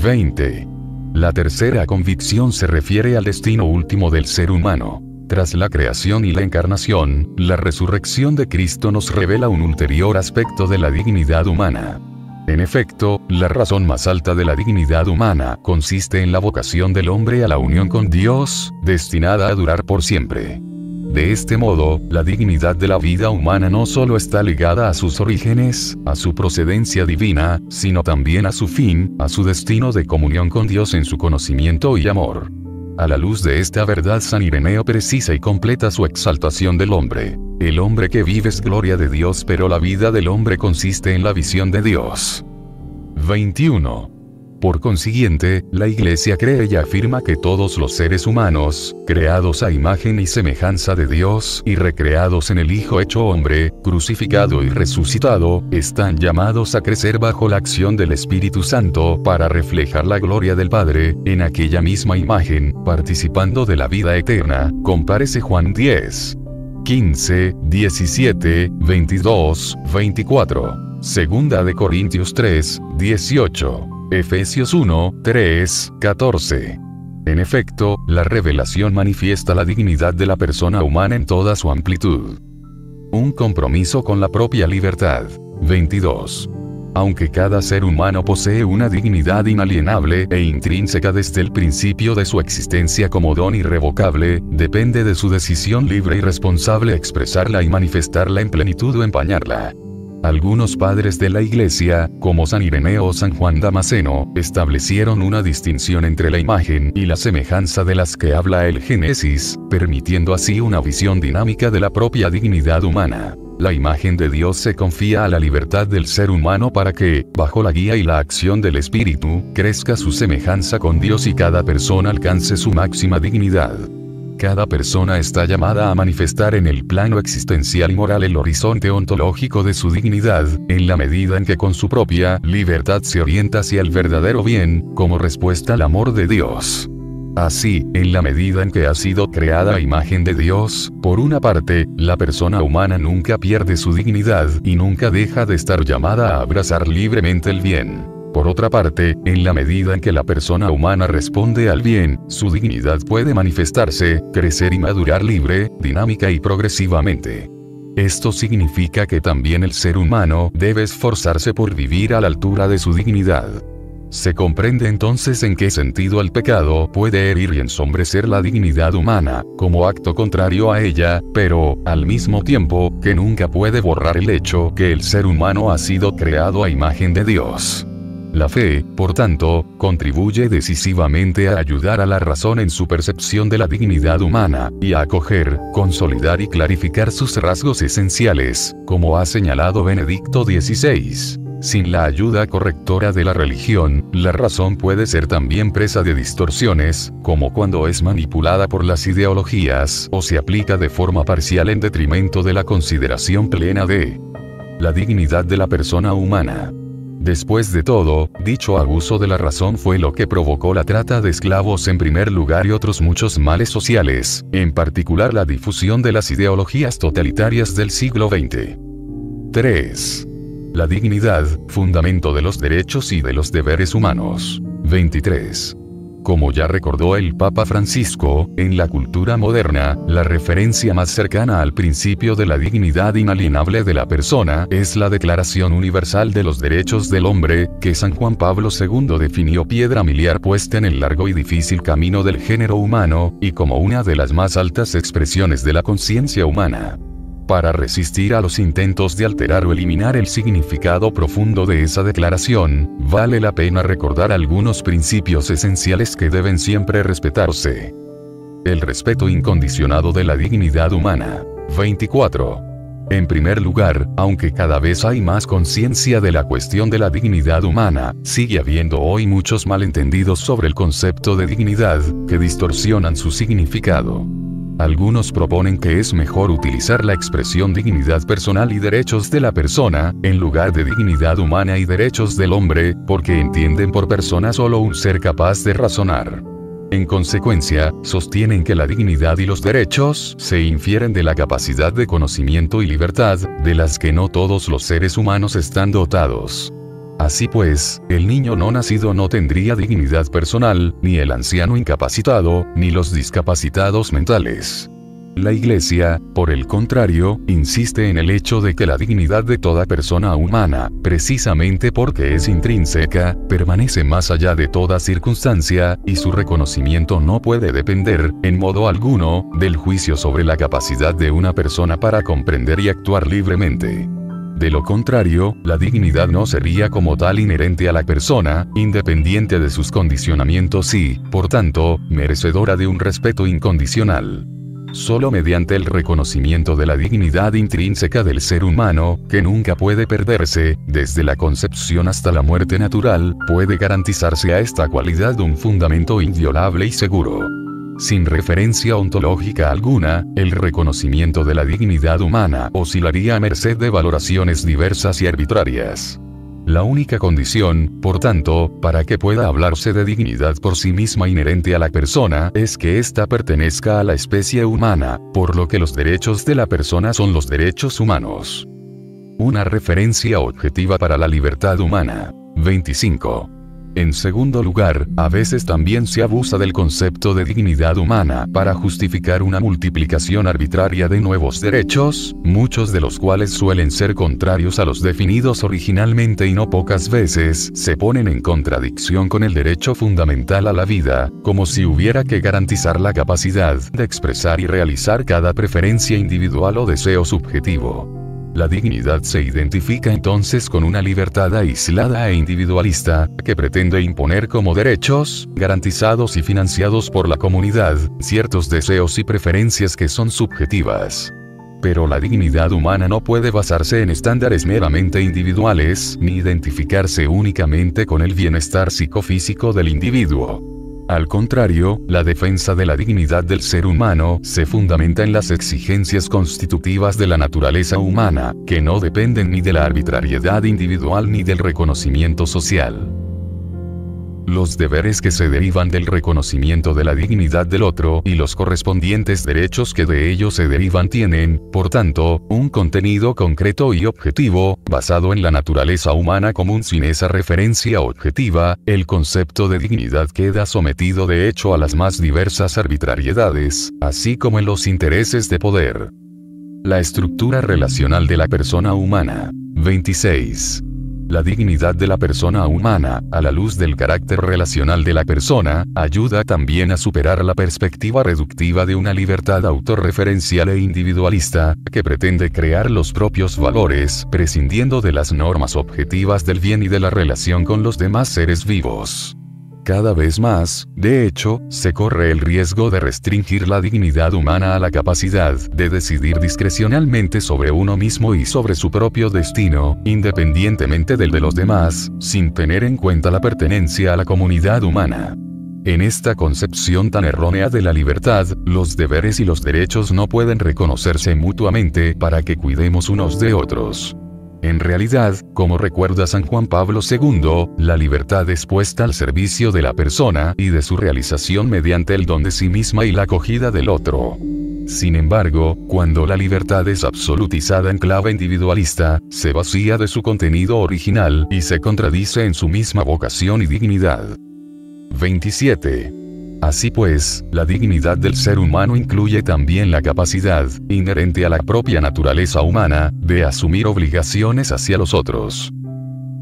20. La tercera convicción se refiere al destino último del ser humano. Tras la creación y la encarnación, la resurrección de Cristo nos revela un ulterior aspecto de la dignidad humana. En efecto, la razón más alta de la dignidad humana consiste en la vocación del hombre a la unión con Dios, destinada a durar por siempre. De este modo, la dignidad de la vida humana no solo está ligada a sus orígenes, a su procedencia divina, sino también a su fin, a su destino de comunión con Dios en su conocimiento y amor. A la luz de esta verdad, San Ireneo precisa y completa su exaltación del hombre. El hombre que vive es gloria de Dios, pero la vida del hombre consiste en la visión de Dios. 21. Por consiguiente, la Iglesia cree y afirma que todos los seres humanos, creados a imagen y semejanza de Dios y recreados en el Hijo hecho hombre, crucificado y resucitado, están llamados a crecer bajo la acción del Espíritu Santo para reflejar la gloria del Padre, en aquella misma imagen, participando de la vida eterna. Compárese Juan 10. 15, 17, 22, 24. Segunda de Corintios 3, 18. Efesios 1, 3, 14. En efecto, la revelación manifiesta la dignidad de la persona humana en toda su amplitud. Un compromiso con la propia libertad. 22. Aunque cada ser humano posee una dignidad inalienable e intrínseca desde el principio de su existencia como don irrevocable, depende de su decisión libre y responsable expresarla y manifestarla en plenitud o empañarla. Algunos padres de la Iglesia, como San Ireneo o San Juan Damasceno, establecieron una distinción entre la imagen y la semejanza de las que habla el Génesis, permitiendo así una visión dinámica de la propia dignidad humana. La imagen de Dios se confía a la libertad del ser humano para que, bajo la guía y la acción del Espíritu, crezca su semejanza con Dios y cada persona alcance su máxima dignidad. Cada persona está llamada a manifestar en el plano existencial y moral el horizonte ontológico de su dignidad, en la medida en que con su propia libertad se orienta hacia el verdadero bien, como respuesta al amor de Dios. Así, en la medida en que ha sido creada a imagen de Dios, por una parte, la persona humana nunca pierde su dignidad y nunca deja de estar llamada a abrazar libremente el bien. Por otra parte, en la medida en que la persona humana responde al bien, su dignidad puede manifestarse, crecer y madurar libre, dinámica y progresivamente. Esto significa que también el ser humano debe esforzarse por vivir a la altura de su dignidad. Se comprende entonces en qué sentido el pecado puede herir y ensombrecer la dignidad humana, como acto contrario a ella, pero, al mismo tiempo, que nunca puede borrar el hecho que el ser humano ha sido creado a imagen de Dios. La fe, por tanto, contribuye decisivamente a ayudar a la razón en su percepción de la dignidad humana, y a acoger, consolidar y clarificar sus rasgos esenciales, como ha señalado Benedicto XVI. Sin la ayuda correctora de la religión, la razón puede ser también presa de distorsiones, como cuando es manipulada por las ideologías o se aplica de forma parcial en detrimento de la consideración plena de la dignidad de la persona humana. Después de todo, dicho abuso de la razón fue lo que provocó la trata de esclavos en primer lugar y otros muchos males sociales, en particular la difusión de las ideologías totalitarias del siglo XX. 3. La dignidad, fundamento de los derechos y de los deberes humanos. 23. Como ya recordó el Papa Francisco, en la cultura moderna, la referencia más cercana al principio de la dignidad inalienable de la persona es la Declaración Universal de los Derechos del Hombre, que San Juan Pablo II definió piedra miliar puesta en el largo y difícil camino del género humano, y como una de las más altas expresiones de la conciencia humana. Para resistir a los intentos de alterar o eliminar el significado profundo de esa declaración, vale la pena recordar algunos principios esenciales que deben siempre respetarse. El respeto incondicionado de la dignidad humana. 24. En primer lugar, aunque cada vez hay más conciencia de la cuestión de la dignidad humana, sigue habiendo hoy muchos malentendidos sobre el concepto de dignidad, que distorsionan su significado. Algunos proponen que es mejor utilizar la expresión dignidad personal y derechos de la persona, en lugar de dignidad humana y derechos del hombre, porque entienden por persona solo un ser capaz de razonar. En consecuencia, sostienen que la dignidad y los derechos se infieren de la capacidad de conocimiento y libertad, de las que no todos los seres humanos están dotados. Así pues, el niño no nacido no tendría dignidad personal, ni el anciano incapacitado, ni los discapacitados mentales. La Iglesia, por el contrario, insiste en el hecho de que la dignidad de toda persona humana, precisamente porque es intrínseca, permanece más allá de toda circunstancia, y su reconocimiento no puede depender, en modo alguno, del juicio sobre la capacidad de una persona para comprender y actuar libremente. De lo contrario, la dignidad no sería como tal inherente a la persona, independiente de sus condicionamientos y, por tanto, merecedora de un respeto incondicional. Solo mediante el reconocimiento de la dignidad intrínseca del ser humano, que nunca puede perderse, desde la concepción hasta la muerte natural, puede garantizarse a esta cualidad un fundamento inviolable y seguro. Sin referencia ontológica alguna, el reconocimiento de la dignidad humana oscilaría a merced de valoraciones diversas y arbitrarias. La única condición, por tanto, para que pueda hablarse de dignidad por sí misma inherente a la persona es que ésta pertenezca a la especie humana, por lo que los derechos de la persona son los derechos humanos. Una referencia objetiva para la libertad humana. 25. En segundo lugar, a veces también se abusa del concepto de dignidad humana para justificar una multiplicación arbitraria de nuevos derechos, muchos de los cuales suelen ser contrarios a los definidos originalmente y no pocas veces se ponen en contradicción con el derecho fundamental a la vida, como si hubiera que garantizar la capacidad de expresar y realizar cada preferencia individual o deseo subjetivo. La dignidad se identifica entonces con una libertad aislada e individualista, que pretende imponer como derechos, garantizados y financiados por la comunidad, ciertos deseos y preferencias que son subjetivas. Pero la dignidad humana no puede basarse en estándares meramente individuales, ni identificarse únicamente con el bienestar psicofísico del individuo. Al contrario, la defensa de la dignidad del ser humano se fundamenta en las exigencias constitutivas de la naturaleza humana, que no dependen ni de la arbitrariedad individual ni del reconocimiento social. Los deberes que se derivan del reconocimiento de la dignidad del otro y los correspondientes derechos que de ello se derivan tienen, por tanto, un contenido concreto y objetivo, basado en la naturaleza humana común. Sin esa referencia objetiva, el concepto de dignidad queda sometido de hecho a las más diversas arbitrariedades, así como en los intereses de poder. La estructura relacional de la persona humana. 26. La dignidad de la persona humana, a la luz del carácter relacional de la persona, ayuda también a superar la perspectiva reductiva de una libertad autorreferencial e individualista, que pretende crear los propios valores, prescindiendo de las normas objetivas del bien y de la relación con los demás seres vivos. Cada vez más, de hecho, se corre el riesgo de restringir la dignidad humana a la capacidad de decidir discrecionalmente sobre uno mismo y sobre su propio destino, independientemente del de los demás, sin tener en cuenta la pertenencia a la comunidad humana. En esta concepción tan errónea de la libertad, los deberes y los derechos no pueden reconocerse mutuamente para que cuidemos unos de otros. En realidad, como recuerda San Juan Pablo II, la libertad es puesta al servicio de la persona y de su realización mediante el don de sí misma y la acogida del otro. Sin embargo, cuando la libertad es absolutizada en clave individualista, se vacía de su contenido original y se contradice en su misma vocación y dignidad. 27. Así pues, la dignidad del ser humano incluye también la capacidad, inherente a la propia naturaleza humana, de asumir obligaciones hacia los otros.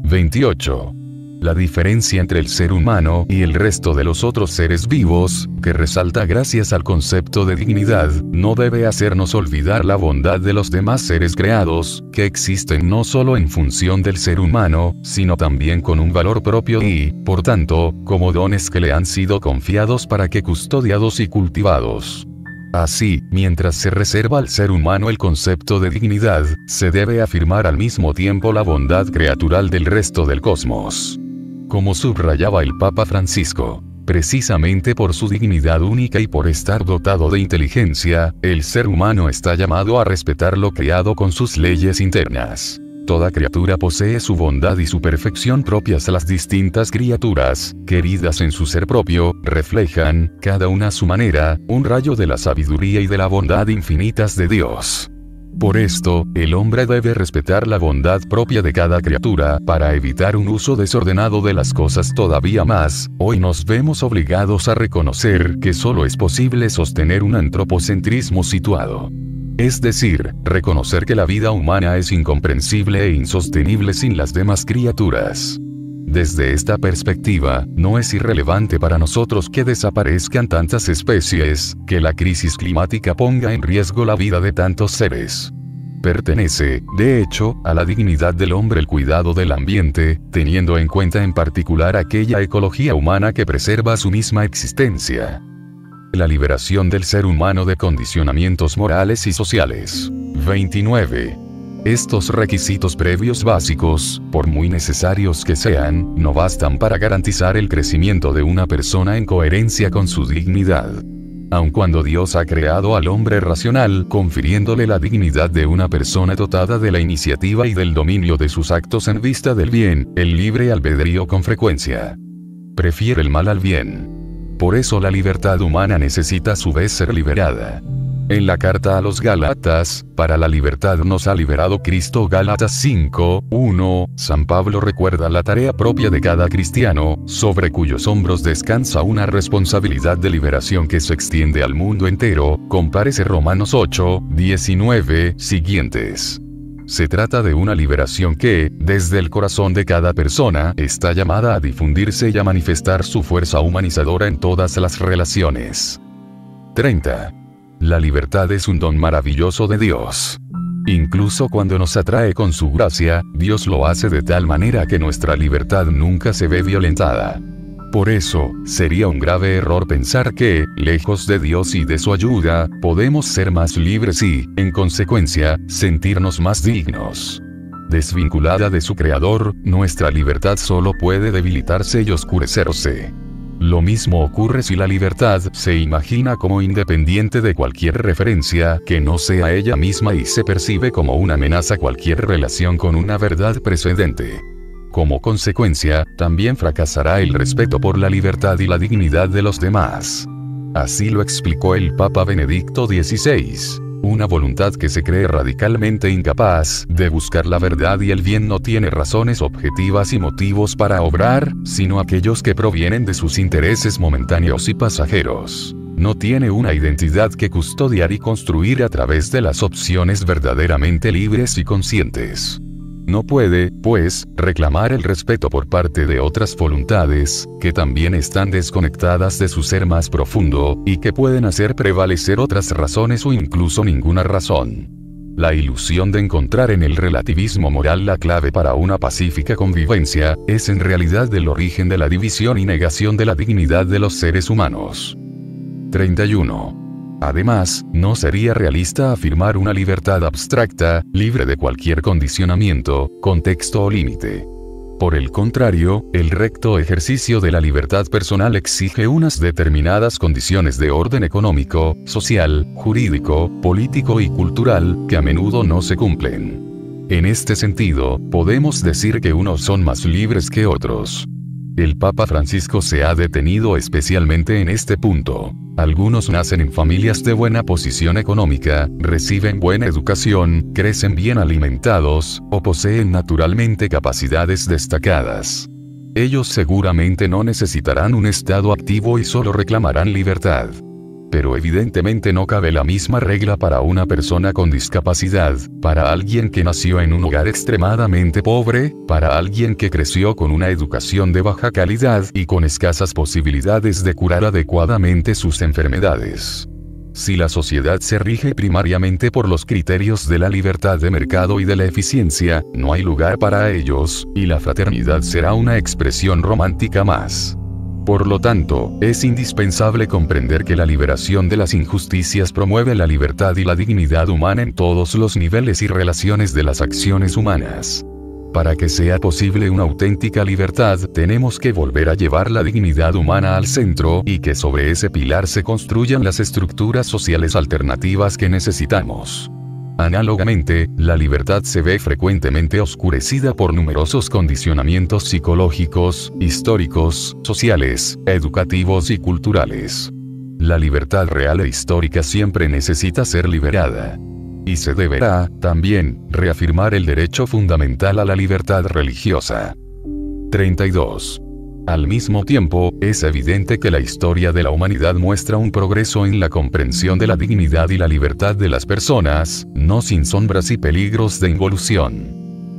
28. La diferencia entre el ser humano y el resto de los otros seres vivos, que resalta gracias al concepto de dignidad, no debe hacernos olvidar la bondad de los demás seres creados, que existen no solo en función del ser humano, sino también con un valor propio y, por tanto, como dones que le han sido confiados para que custodiados y cultivados. Así, mientras se reserva al ser humano el concepto de dignidad, se debe afirmar al mismo tiempo la bondad creatural del resto del cosmos. Como subrayaba el Papa Francisco, precisamente por su dignidad única y por estar dotado de inteligencia, el ser humano está llamado a respetar lo creado con sus leyes internas. Toda criatura posee su bondad y su perfección propias. Las distintas criaturas, queridas en su ser propio, reflejan, cada una a su manera, un rayo de la sabiduría y de la bondad infinitas de Dios. Por esto, el hombre debe respetar la bondad propia de cada criatura, para evitar un uso desordenado de las cosas. Todavía más, hoy nos vemos obligados a reconocer que solo es posible sostener un antropocentrismo situado. Es decir, reconocer que la vida humana es incomprensible e insostenible sin las demás criaturas. Desde esta perspectiva, no es irrelevante para nosotros que desaparezcan tantas especies, que la crisis climática ponga en riesgo la vida de tantos seres. Pertenece, de hecho, a la dignidad del hombre el cuidado del ambiente, teniendo en cuenta en particular aquella ecología humana que preserva su misma existencia. La liberación del ser humano de condicionamientos morales y sociales. 29. Estos requisitos previos básicos, por muy necesarios que sean, no bastan para garantizar el crecimiento de una persona en coherencia con su dignidad. Aun cuando Dios ha creado al hombre racional, confiriéndole la dignidad de una persona dotada de la iniciativa y del dominio de sus actos en vista del bien, el libre albedrío con frecuencia prefiere el mal al bien. Por eso la libertad humana necesita a su vez ser liberada. En la carta a los Gálatas, para la libertad nos ha liberado Cristo. Gálatas 5:1, San Pablo recuerda la tarea propia de cada cristiano, sobre cuyos hombros descansa una responsabilidad de liberación que se extiende al mundo entero. Compárese Romanos 8:19 siguientes. Se trata de una liberación que, desde el corazón de cada persona, está llamada a difundirse y a manifestar su fuerza humanizadora en todas las relaciones. 30. La libertad es un don maravilloso de Dios. Incluso cuando nos atrae con su gracia, Dios lo hace de tal manera que nuestra libertad nunca se ve violentada. Por eso, sería un grave error pensar que, lejos de Dios y de su ayuda, podemos ser más libres y, en consecuencia, sentirnos más dignos. Desvinculada de su Creador, nuestra libertad solo puede debilitarse y oscurecerse. Lo mismo ocurre si la libertad se imagina como independiente de cualquier referencia que no sea ella misma y se percibe como una amenaza a cualquier relación con una verdad precedente. Como consecuencia, también fracasará el respeto por la libertad y la dignidad de los demás. Así lo explicó el Papa Benedicto XVI. Una voluntad que se cree radicalmente incapaz de buscar la verdad y el bien no tiene razones objetivas y motivos para obrar, sino aquellos que provienen de sus intereses momentáneos y pasajeros. No tiene una identidad que custodiar y construir a través de las opciones verdaderamente libres y conscientes. No puede, pues, reclamar el respeto por parte de otras voluntades, que también están desconectadas de su ser más profundo, y que pueden hacer prevalecer otras razones o incluso ninguna razón. La ilusión de encontrar en el relativismo moral la clave para una pacífica convivencia, es en realidad el origen de la división y negación de la dignidad de los seres humanos. 31. Además, no sería realista afirmar una libertad abstracta, libre de cualquier condicionamiento, contexto o límite. Por el contrario, el recto ejercicio de la libertad personal exige unas determinadas condiciones de orden económico, social, jurídico, político y cultural, que a menudo no se cumplen. En este sentido, podemos decir que unos son más libres que otros. El Papa Francisco se ha detenido especialmente en este punto. Algunos nacen en familias de buena posición económica, reciben buena educación, crecen bien alimentados, o poseen naturalmente capacidades destacadas. Ellos seguramente no necesitarán un Estado activo y solo reclamarán libertad. Pero evidentemente no cabe la misma regla para una persona con discapacidad, para alguien que nació en un hogar extremadamente pobre, para alguien que creció con una educación de baja calidad y con escasas posibilidades de curar adecuadamente sus enfermedades. Si la sociedad se rige primariamente por los criterios de la libertad de mercado y de la eficiencia, no hay lugar para ellos, y la fraternidad será una expresión romántica más. Por lo tanto, es indispensable comprender que la liberación de las injusticias promueve la libertad y la dignidad humana en todos los niveles y relaciones de las acciones humanas. Para que sea posible una auténtica libertad, tenemos que volver a llevar la dignidad humana al centro y que sobre ese pilar se construyan las estructuras sociales alternativas que necesitamos. Análogamente, la libertad se ve frecuentemente oscurecida por numerosos condicionamientos psicológicos, históricos, sociales, educativos y culturales. La libertad real e histórica siempre necesita ser liberada. Y se deberá, también, reafirmar el derecho fundamental a la libertad religiosa. 32. Al mismo tiempo, es evidente que la historia de la humanidad muestra un progreso en la comprensión de la dignidad y la libertad de las personas, no sin sombras y peligros de involución.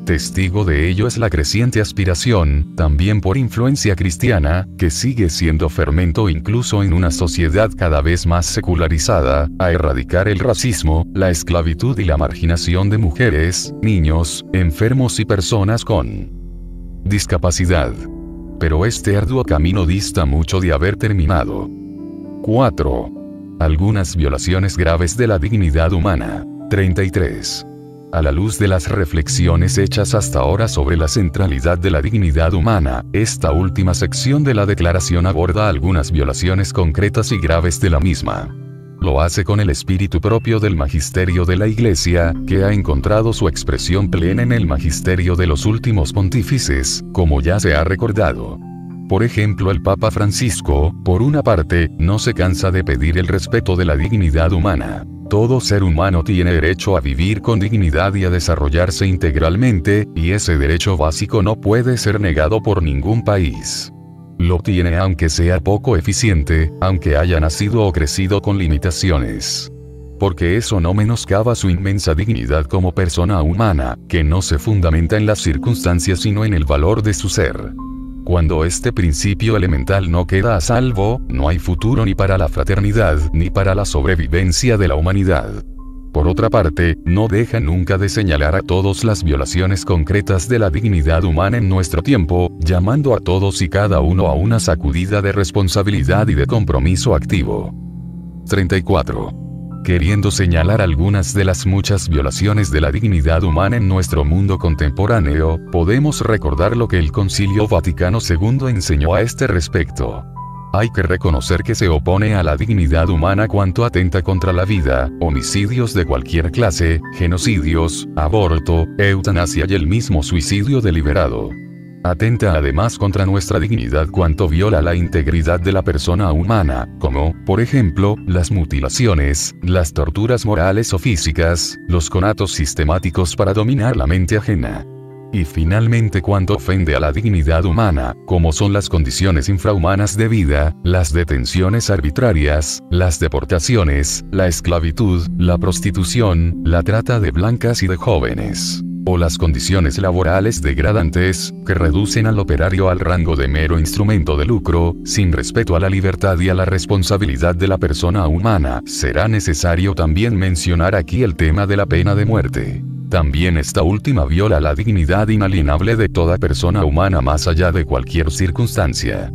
Testigo de ello es la creciente aspiración, también por influencia cristiana, que sigue siendo fermento incluso en una sociedad cada vez más secularizada, a erradicar el racismo, la esclavitud y la marginación de mujeres, niños, enfermos y personas con discapacidad. Pero este arduo camino dista mucho de haber terminado. 4. Algunas violaciones graves de la dignidad humana. 33. A la luz de las reflexiones hechas hasta ahora sobre la centralidad de la dignidad humana, esta última sección de la declaración aborda algunas violaciones concretas y graves de la misma. Lo hace con el espíritu propio del magisterio de la Iglesia, que ha encontrado su expresión plena en el magisterio de los últimos pontífices, como ya se ha recordado. Por ejemplo, el Papa Francisco, por una parte, no se cansa de pedir el respeto de la dignidad humana. Todo ser humano tiene derecho a vivir con dignidad y a desarrollarse integralmente, y ese derecho básico no puede ser negado por ningún país. Lo tiene aunque sea poco eficiente, aunque haya nacido o crecido con limitaciones. Porque eso no menoscaba su inmensa dignidad como persona humana, que no se fundamenta en las circunstancias sino en el valor de su ser. Cuando este principio elemental no queda a salvo, no hay futuro ni para la fraternidad ni para la sobrevivencia de la humanidad. Por otra parte, no deja nunca de señalar a todos las violaciones concretas de la dignidad humana en nuestro tiempo, llamando a todos y cada uno a una sacudida de responsabilidad y de compromiso activo. 34. Queriendo señalar algunas de las muchas violaciones de la dignidad humana en nuestro mundo contemporáneo, podemos recordar lo que el Concilio Vaticano II enseñó a este respecto. Hay que reconocer que se opone a la dignidad humana cuanto atenta contra la vida, homicidios de cualquier clase, genocidios, aborto, eutanasia y el mismo suicidio deliberado. Atenta además contra nuestra dignidad cuanto viola la integridad de la persona humana, como, por ejemplo, las mutilaciones, las torturas morales o físicas, los conatos sistemáticos para dominar la mente ajena. Y finalmente cuanto ofende a la dignidad humana, como son las condiciones infrahumanas de vida, las detenciones arbitrarias, las deportaciones, la esclavitud, la prostitución, la trata de blancas y de jóvenes. O las condiciones laborales degradantes, que reducen al operario al rango de mero instrumento de lucro, sin respeto a la libertad y a la responsabilidad de la persona humana. Será necesario también mencionar aquí el tema de la pena de muerte. También esta última viola la dignidad inalienable de toda persona humana más allá de cualquier circunstancia.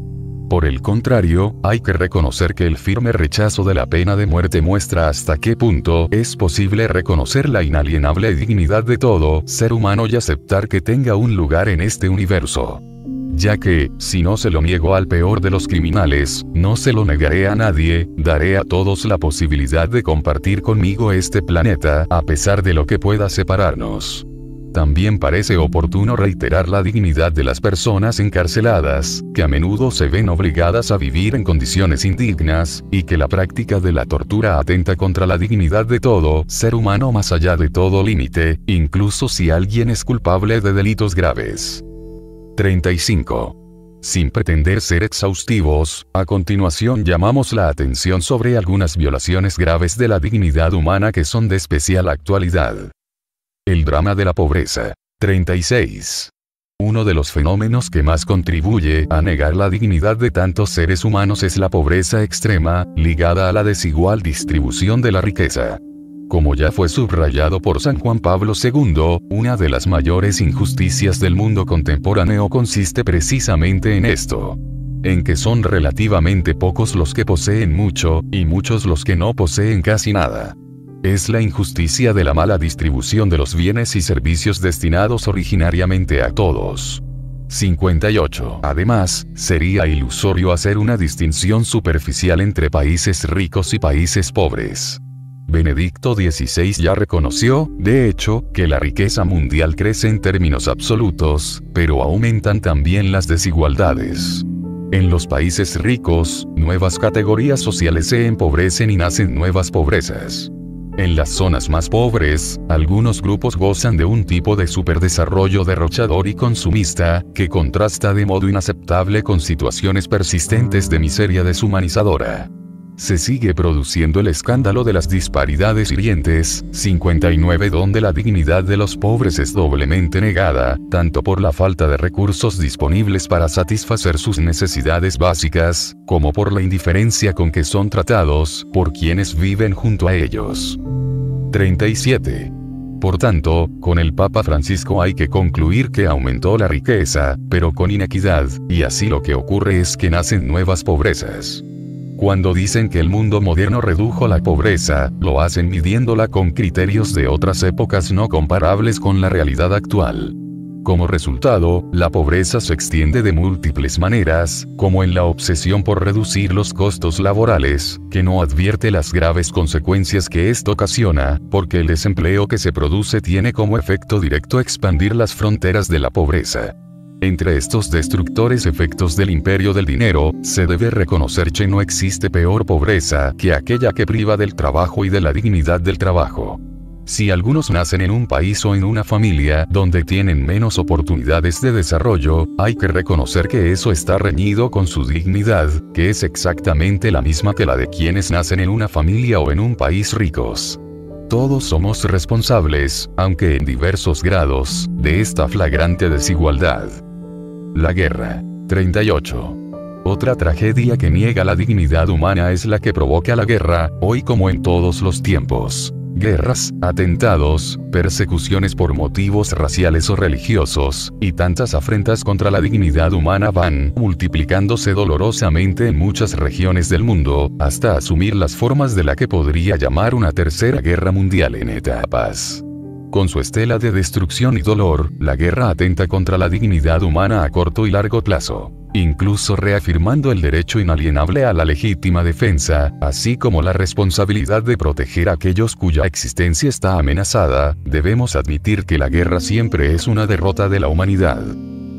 Por el contrario, hay que reconocer que el firme rechazo de la pena de muerte muestra hasta qué punto es posible reconocer la inalienable dignidad de todo ser humano y aceptar que tenga un lugar en este universo. Ya que, si no se lo niego al peor de los criminales, no se lo negaré a nadie, daré a todos la posibilidad de compartir conmigo este planeta, a pesar de lo que pueda separarnos. También parece oportuno reiterar la dignidad de las personas encarceladas, que a menudo se ven obligadas a vivir en condiciones indignas, y que la práctica de la tortura atenta contra la dignidad de todo ser humano más allá de todo límite, incluso si alguien es culpable de delitos graves. 35. Sin pretender ser exhaustivos, a continuación llamamos la atención sobre algunas violaciones graves de la dignidad humana que son de especial actualidad. El drama de la pobreza. 36. Uno de los fenómenos que más contribuye a negar la dignidad de tantos seres humanos es la pobreza extrema, ligada a la desigual distribución de la riqueza. Como ya fue subrayado por San Juan Pablo II, una de las mayores injusticias del mundo contemporáneo consiste precisamente en esto. En que son relativamente pocos los que poseen mucho, y muchos los que no poseen casi nada. Es la injusticia de la mala distribución de los bienes y servicios destinados originariamente a todos. 58. Además, sería ilusorio hacer una distinción superficial entre países ricos y países pobres. Benedicto XVI ya reconoció, de hecho, que la riqueza mundial crece en términos absolutos, pero aumentan también las desigualdades. En los países ricos, nuevas categorías sociales se empobrecen y nacen nuevas pobrezas. En las zonas más pobres, algunos grupos gozan de un tipo de superdesarrollo derrochador y consumista, que contrasta de modo inaceptable con situaciones persistentes de miseria deshumanizadora. Se sigue produciendo el escándalo de las disparidades hirientes, 59, donde la dignidad de los pobres es doblemente negada, tanto por la falta de recursos disponibles para satisfacer sus necesidades básicas, como por la indiferencia con que son tratados por quienes viven junto a ellos. 37. Por tanto, con el Papa Francisco hay que concluir que aumentó la riqueza, pero con inequidad, y así lo que ocurre es que nacen nuevas pobrezas. Cuando dicen que el mundo moderno redujo la pobreza, lo hacen midiéndola con criterios de otras épocas no comparables con la realidad actual. Como resultado, la pobreza se extiende de múltiples maneras, como en la obsesión por reducir los costos laborales, que no advierte las graves consecuencias que esto ocasiona, porque el desempleo que se produce tiene como efecto directo expandir las fronteras de la pobreza. Entre estos destructores efectos del imperio del dinero, se debe reconocer que no existe peor pobreza que aquella que priva del trabajo y de la dignidad del trabajo. Si algunos nacen en un país o en una familia donde tienen menos oportunidades de desarrollo, hay que reconocer que eso está reñido con su dignidad, que es exactamente la misma que la de quienes nacen en una familia o en un país ricos. Todos somos responsables, aunque en diversos grados, de esta flagrante desigualdad. La guerra. 38. Otra tragedia que niega la dignidad humana es la que provoca la guerra, hoy como en todos los tiempos. Guerras, atentados, persecuciones por motivos raciales o religiosos, y tantas afrentas contra la dignidad humana van multiplicándose dolorosamente en muchas regiones del mundo, hasta asumir las formas de la que podría llamar una tercera guerra mundial en etapas. Con su estela de destrucción y dolor, la guerra atenta contra la dignidad humana a corto y largo plazo, incluso reafirmando el derecho inalienable a la legítima defensa, así como la responsabilidad de proteger a aquellos cuya existencia está amenazada. Debemos admitir que la guerra siempre es una derrota de la humanidad.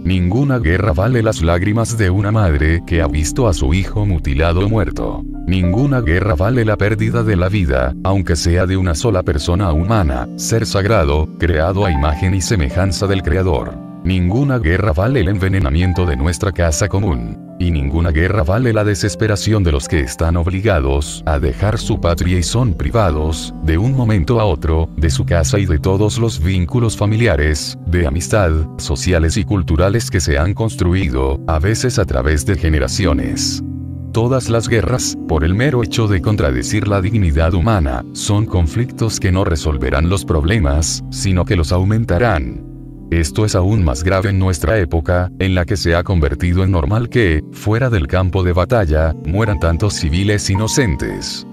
Ninguna guerra vale las lágrimas de una madre que ha visto a su hijo mutilado o muerto. Ninguna guerra vale la pérdida de la vida, aunque sea de una sola persona humana, ser sagrado, creado a imagen y semejanza del Creador. Ninguna guerra vale el envenenamiento de nuestra casa común. Y ninguna guerra vale la desesperación de los que están obligados a dejar su patria y son privados, de un momento a otro, de su casa y de todos los vínculos familiares, de amistad, sociales y culturales que se han construido, a veces a través de generaciones. Todas las guerras, por el mero hecho de contradecir la dignidad humana, son conflictos que no resolverán los problemas, sino que los aumentarán. Esto es aún más grave en nuestra época, en la que se ha convertido en normal que, fuera del campo de batalla, mueran tantos civiles inocentes.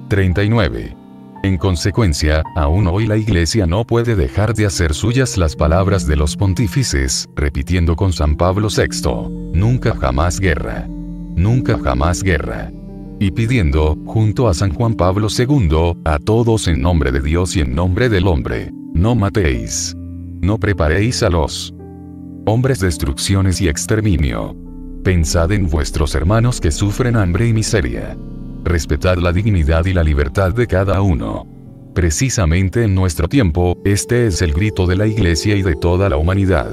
39. En consecuencia, aún hoy la Iglesia no puede dejar de hacer suyas las palabras de los pontífices, repitiendo con San Pablo VI, nunca jamás guerra. Nunca jamás guerra. Y pidiendo, junto a San Juan Pablo II, a todos en nombre de Dios y en nombre del hombre, no matéis. No preparéis a los hombres destrucciones y exterminio. Pensad en vuestros hermanos que sufren hambre y miseria. Respetad la dignidad y la libertad de cada uno. Precisamente en nuestro tiempo, este es el grito de la Iglesia y de toda la humanidad.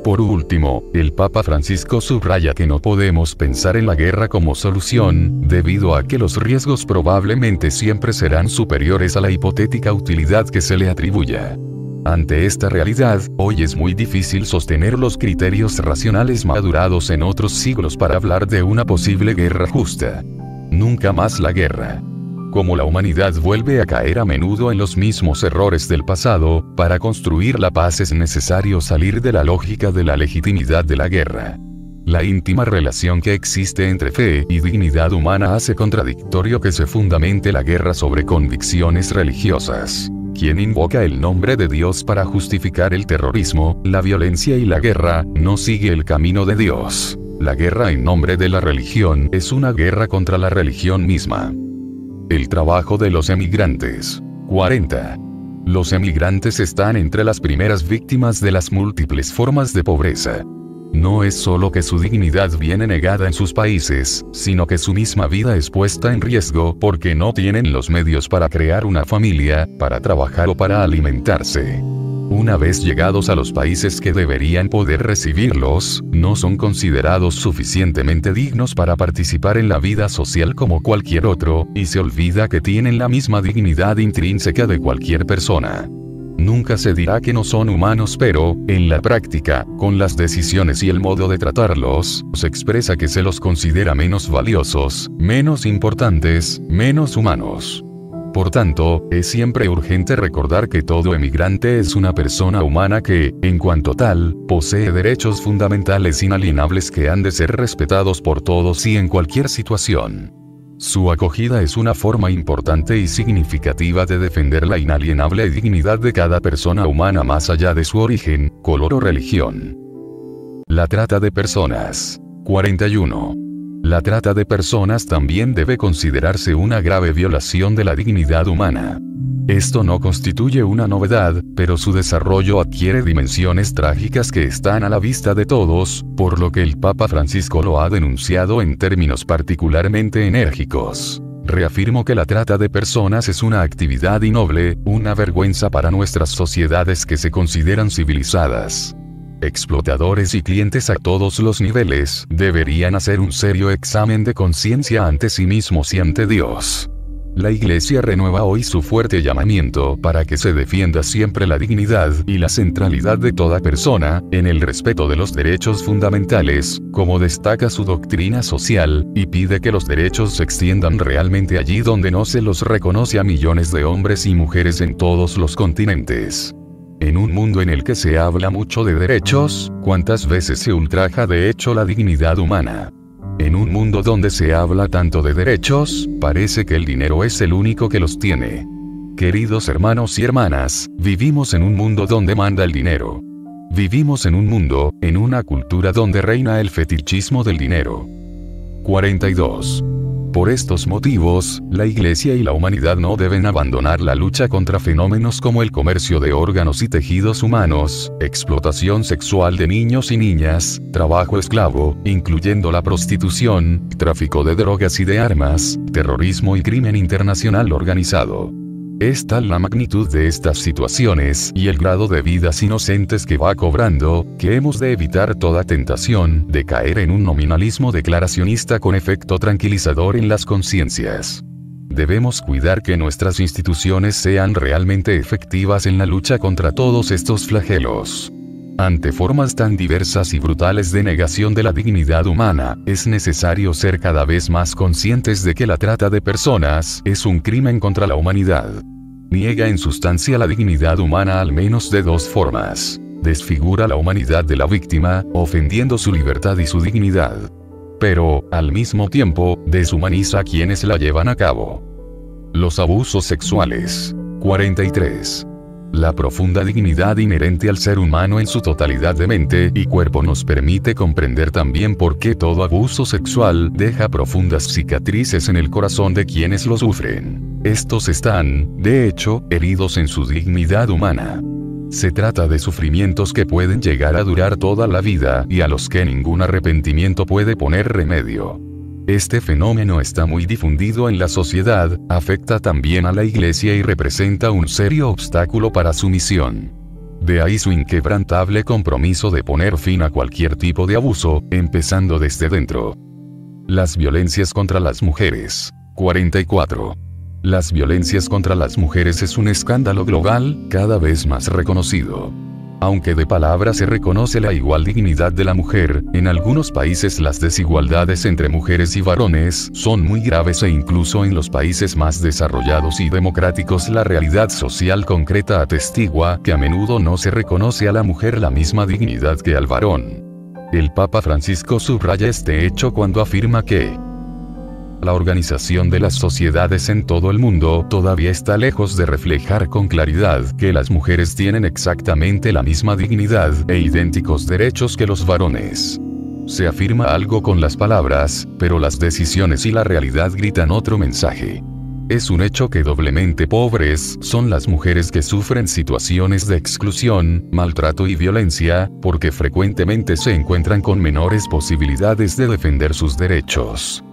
Por último, el Papa Francisco subraya que no podemos pensar en la guerra como solución, debido a que los riesgos probablemente siempre serán superiores a la hipotética utilidad que se le atribuya. Ante esta realidad, hoy es muy difícil sostener los criterios racionales madurados en otros siglos para hablar de una posible guerra justa. Nunca más la guerra. Como la humanidad vuelve a caer a menudo en los mismos errores del pasado, para construir la paz es necesario salir de la lógica de la legitimidad de la guerra. La íntima relación que existe entre fe y dignidad humana hace contradictorio que se fundamente la guerra sobre convicciones religiosas. Quien invoca el nombre de Dios para justificar el terrorismo, la violencia y la guerra, no sigue el camino de Dios. La guerra en nombre de la religión es una guerra contra la religión misma. El trabajo de los emigrantes. 40. Los emigrantes están entre las primeras víctimas de las múltiples formas de pobreza. No es solo que su dignidad viene negada en sus países, sino que su misma vida es puesta en riesgo porque no tienen los medios para crear una familia, para trabajar o para alimentarse. Una vez llegados a los países que deberían poder recibirlos, no son considerados suficientemente dignos para participar en la vida social como cualquier otro, y se olvida que tienen la misma dignidad intrínseca de cualquier persona. Nunca se dirá que no son humanos, pero, en la práctica, con las decisiones y el modo de tratarlos, se expresa que se los considera menos valiosos, menos importantes, menos humanos. Por tanto, es siempre urgente recordar que todo emigrante es una persona humana que, en cuanto tal, posee derechos fundamentales inalienables que han de ser respetados por todos y en cualquier situación. Su acogida es una forma importante y significativa de defender la inalienable dignidad de cada persona humana más allá de su origen, color o religión. La trata de personas. 41. La trata de personas también debe considerarse una grave violación de la dignidad humana. Esto no constituye una novedad, pero su desarrollo adquiere dimensiones trágicas que están a la vista de todos, por lo que el Papa Francisco lo ha denunciado en términos particularmente enérgicos. Reafirmo que la trata de personas es una actividad innoble, una vergüenza para nuestras sociedades que se consideran civilizadas. Explotadores y clientes a todos los niveles deberían hacer un serio examen de conciencia ante sí mismos y ante Dios. La Iglesia renueva hoy su fuerte llamamiento para que se defienda siempre la dignidad y la centralidad de toda persona, en el respeto de los derechos fundamentales, como destaca su doctrina social, y pide que los derechos se extiendan realmente allí donde no se los reconoce a millones de hombres y mujeres en todos los continentes. En un mundo en el que se habla mucho de derechos, ¿cuántas veces se ultraja de hecho la dignidad humana? En un mundo donde se habla tanto de derechos, parece que el dinero es el único que los tiene. Queridos hermanos y hermanas, vivimos en un mundo donde manda el dinero. Vivimos en un mundo, en una cultura donde reina el fetichismo del dinero. 42. Por estos motivos, la Iglesia y la humanidad no deben abandonar la lucha contra fenómenos como el comercio de órganos y tejidos humanos, explotación sexual de niños y niñas, trabajo esclavo, incluyendo la prostitución, tráfico de drogas y de armas, terrorismo y crimen internacional organizado. Es tal la magnitud de estas situaciones y el grado de vidas inocentes que va cobrando, que hemos de evitar toda tentación de caer en un nominalismo declaracionista con efecto tranquilizador en las conciencias. Debemos cuidar que nuestras instituciones sean realmente efectivas en la lucha contra todos estos flagelos. Ante formas tan diversas y brutales de negación de la dignidad humana, es necesario ser cada vez más conscientes de que la trata de personas es un crimen contra la humanidad. Niega en sustancia la dignidad humana al menos de dos formas. Desfigura la humanidad de la víctima, ofendiendo su libertad y su dignidad. Pero, al mismo tiempo, deshumaniza a quienes la llevan a cabo. Los abusos sexuales. 43. La profunda dignidad inherente al ser humano en su totalidad de mente y cuerpo nos permite comprender también por qué todo abuso sexual deja profundas cicatrices en el corazón de quienes lo sufren. Estos están, de hecho, heridos en su dignidad humana. Se trata de sufrimientos que pueden llegar a durar toda la vida y a los que ningún arrepentimiento puede poner remedio. Este fenómeno está muy difundido en la sociedad, afecta también a la Iglesia y representa un serio obstáculo para su misión. De ahí su inquebrantable compromiso de poner fin a cualquier tipo de abuso, empezando desde dentro. Las violencias contra las mujeres. 44. Las violencias contra las mujeres es un escándalo global, cada vez más reconocido. Aunque de palabra se reconoce la igual dignidad de la mujer, en algunos países las desigualdades entre mujeres y varones son muy graves e incluso en los países más desarrollados y democráticos la realidad social concreta atestigua que a menudo no se reconoce a la mujer la misma dignidad que al varón. El Papa Francisco subraya este hecho cuando afirma que la organización de las sociedades en todo el mundo todavía está lejos de reflejar con claridad que las mujeres tienen exactamente la misma dignidad e idénticos derechos que los varones. Se afirma algo con las palabras, pero las decisiones y la realidad gritan otro mensaje. Es un hecho que doblemente pobres son las mujeres que sufren situaciones de exclusión, maltrato y violencia, porque frecuentemente se encuentran con menores posibilidades de defender sus derechos.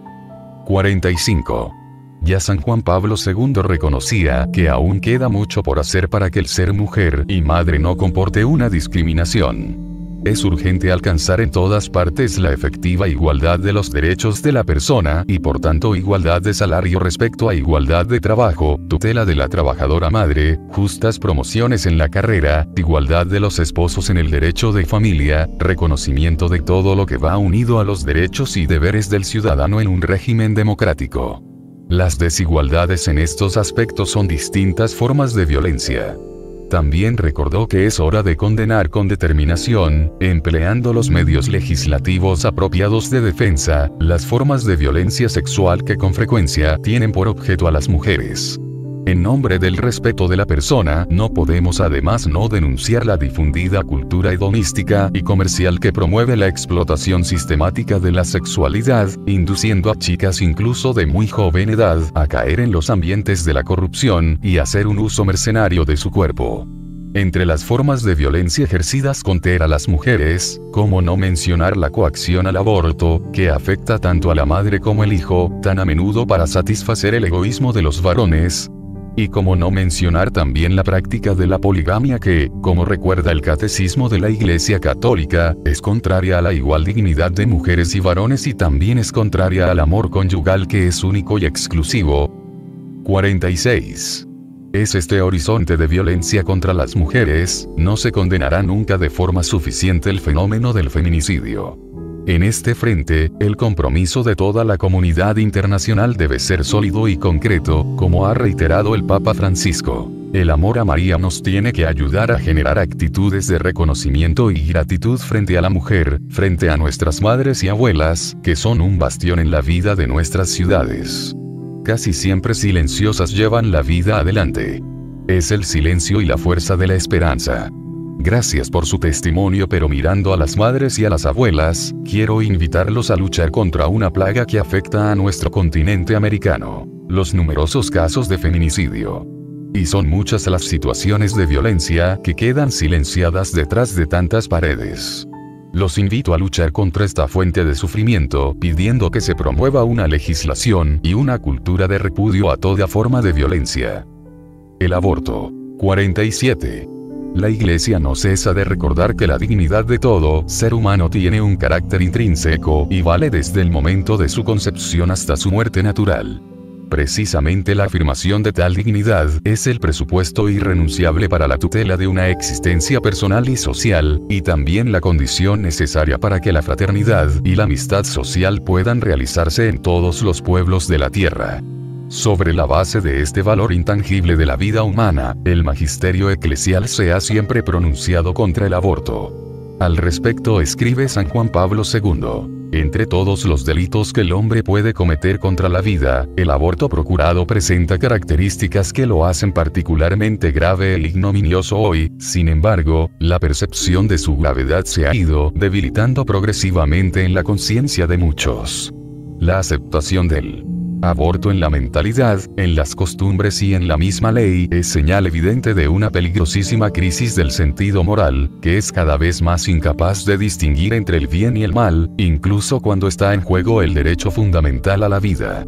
45. Ya San Juan Pablo II reconocía que aún queda mucho por hacer para que el ser mujer y madre no comporte una discriminación. Es urgente alcanzar en todas partes la efectiva igualdad de los derechos de la persona y por tanto igualdad de salario respecto a igualdad de trabajo, tutela de la trabajadora madre, justas promociones en la carrera, igualdad de los esposos en el derecho de familia, reconocimiento de todo lo que va unido a los derechos y deberes del ciudadano en un régimen democrático. Las desigualdades en estos aspectos son distintas formas de violencia. También recordó que es hora de condenar con determinación, empleando los medios legislativos apropiados de defensa, las formas de violencia sexual que con frecuencia tienen por objeto a las mujeres. En nombre del respeto de la persona, no podemos además no denunciar la difundida cultura hedonística y comercial que promueve la explotación sistemática de la sexualidad, induciendo a chicas incluso de muy joven edad a caer en los ambientes de la corrupción y hacer un uso mercenario de su cuerpo. Entre las formas de violencia ejercidas contra las mujeres, ¿cómo no mencionar la coacción al aborto, que afecta tanto a la madre como al hijo, tan a menudo para satisfacer el egoísmo de los varones? Y cómo no mencionar también la práctica de la poligamia que, como recuerda el Catecismo de la Iglesia Católica, es contraria a la igual dignidad de mujeres y varones y también es contraria al amor conyugal que es único y exclusivo. 46. Es este horizonte de violencia contra las mujeres, no se condenará nunca de forma suficiente el fenómeno del feminicidio. En este frente, el compromiso de toda la comunidad internacional debe ser sólido y concreto, como ha reiterado el Papa Francisco. El amor a María nos tiene que ayudar a generar actitudes de reconocimiento y gratitud frente a la mujer, frente a nuestras madres y abuelas, que son un bastión en la vida de nuestras ciudades. Casi siempre silenciosas llevan la vida adelante. Es el silencio y la fuerza de la esperanza. Gracias por su testimonio, pero mirando a las madres y a las abuelas, quiero invitarlos a luchar contra una plaga que afecta a nuestro continente americano: los numerosos casos de feminicidio. Y son muchas las situaciones de violencia que quedan silenciadas detrás de tantas paredes. Los invito a luchar contra esta fuente de sufrimiento, pidiendo que se promueva una legislación y una cultura de repudio a toda forma de violencia. El aborto. 47. La Iglesia no cesa de recordar que la dignidad de todo ser humano tiene un carácter intrínseco y vale desde el momento de su concepción hasta su muerte natural. Precisamente la afirmación de tal dignidad es el presupuesto irrenunciable para la tutela de una existencia personal y social, y también la condición necesaria para que la fraternidad y la amistad social puedan realizarse en todos los pueblos de la tierra. Sobre la base de este valor intangible de la vida humana, el magisterio eclesial se ha siempre pronunciado contra el aborto. Al respecto escribe San Juan Pablo II: entre todos los delitos que el hombre puede cometer contra la vida, el aborto procurado presenta características que lo hacen particularmente grave e ignominioso hoy. Sin embargo, la percepción de su gravedad se ha ido debilitando progresivamente en la conciencia de muchos. La aceptación del aborto en la mentalidad, en las costumbres y en la misma ley es señal evidente de una peligrosísima crisis del sentido moral, que es cada vez más incapaz de distinguir entre el bien y el mal, incluso cuando está en juego el derecho fundamental a la vida.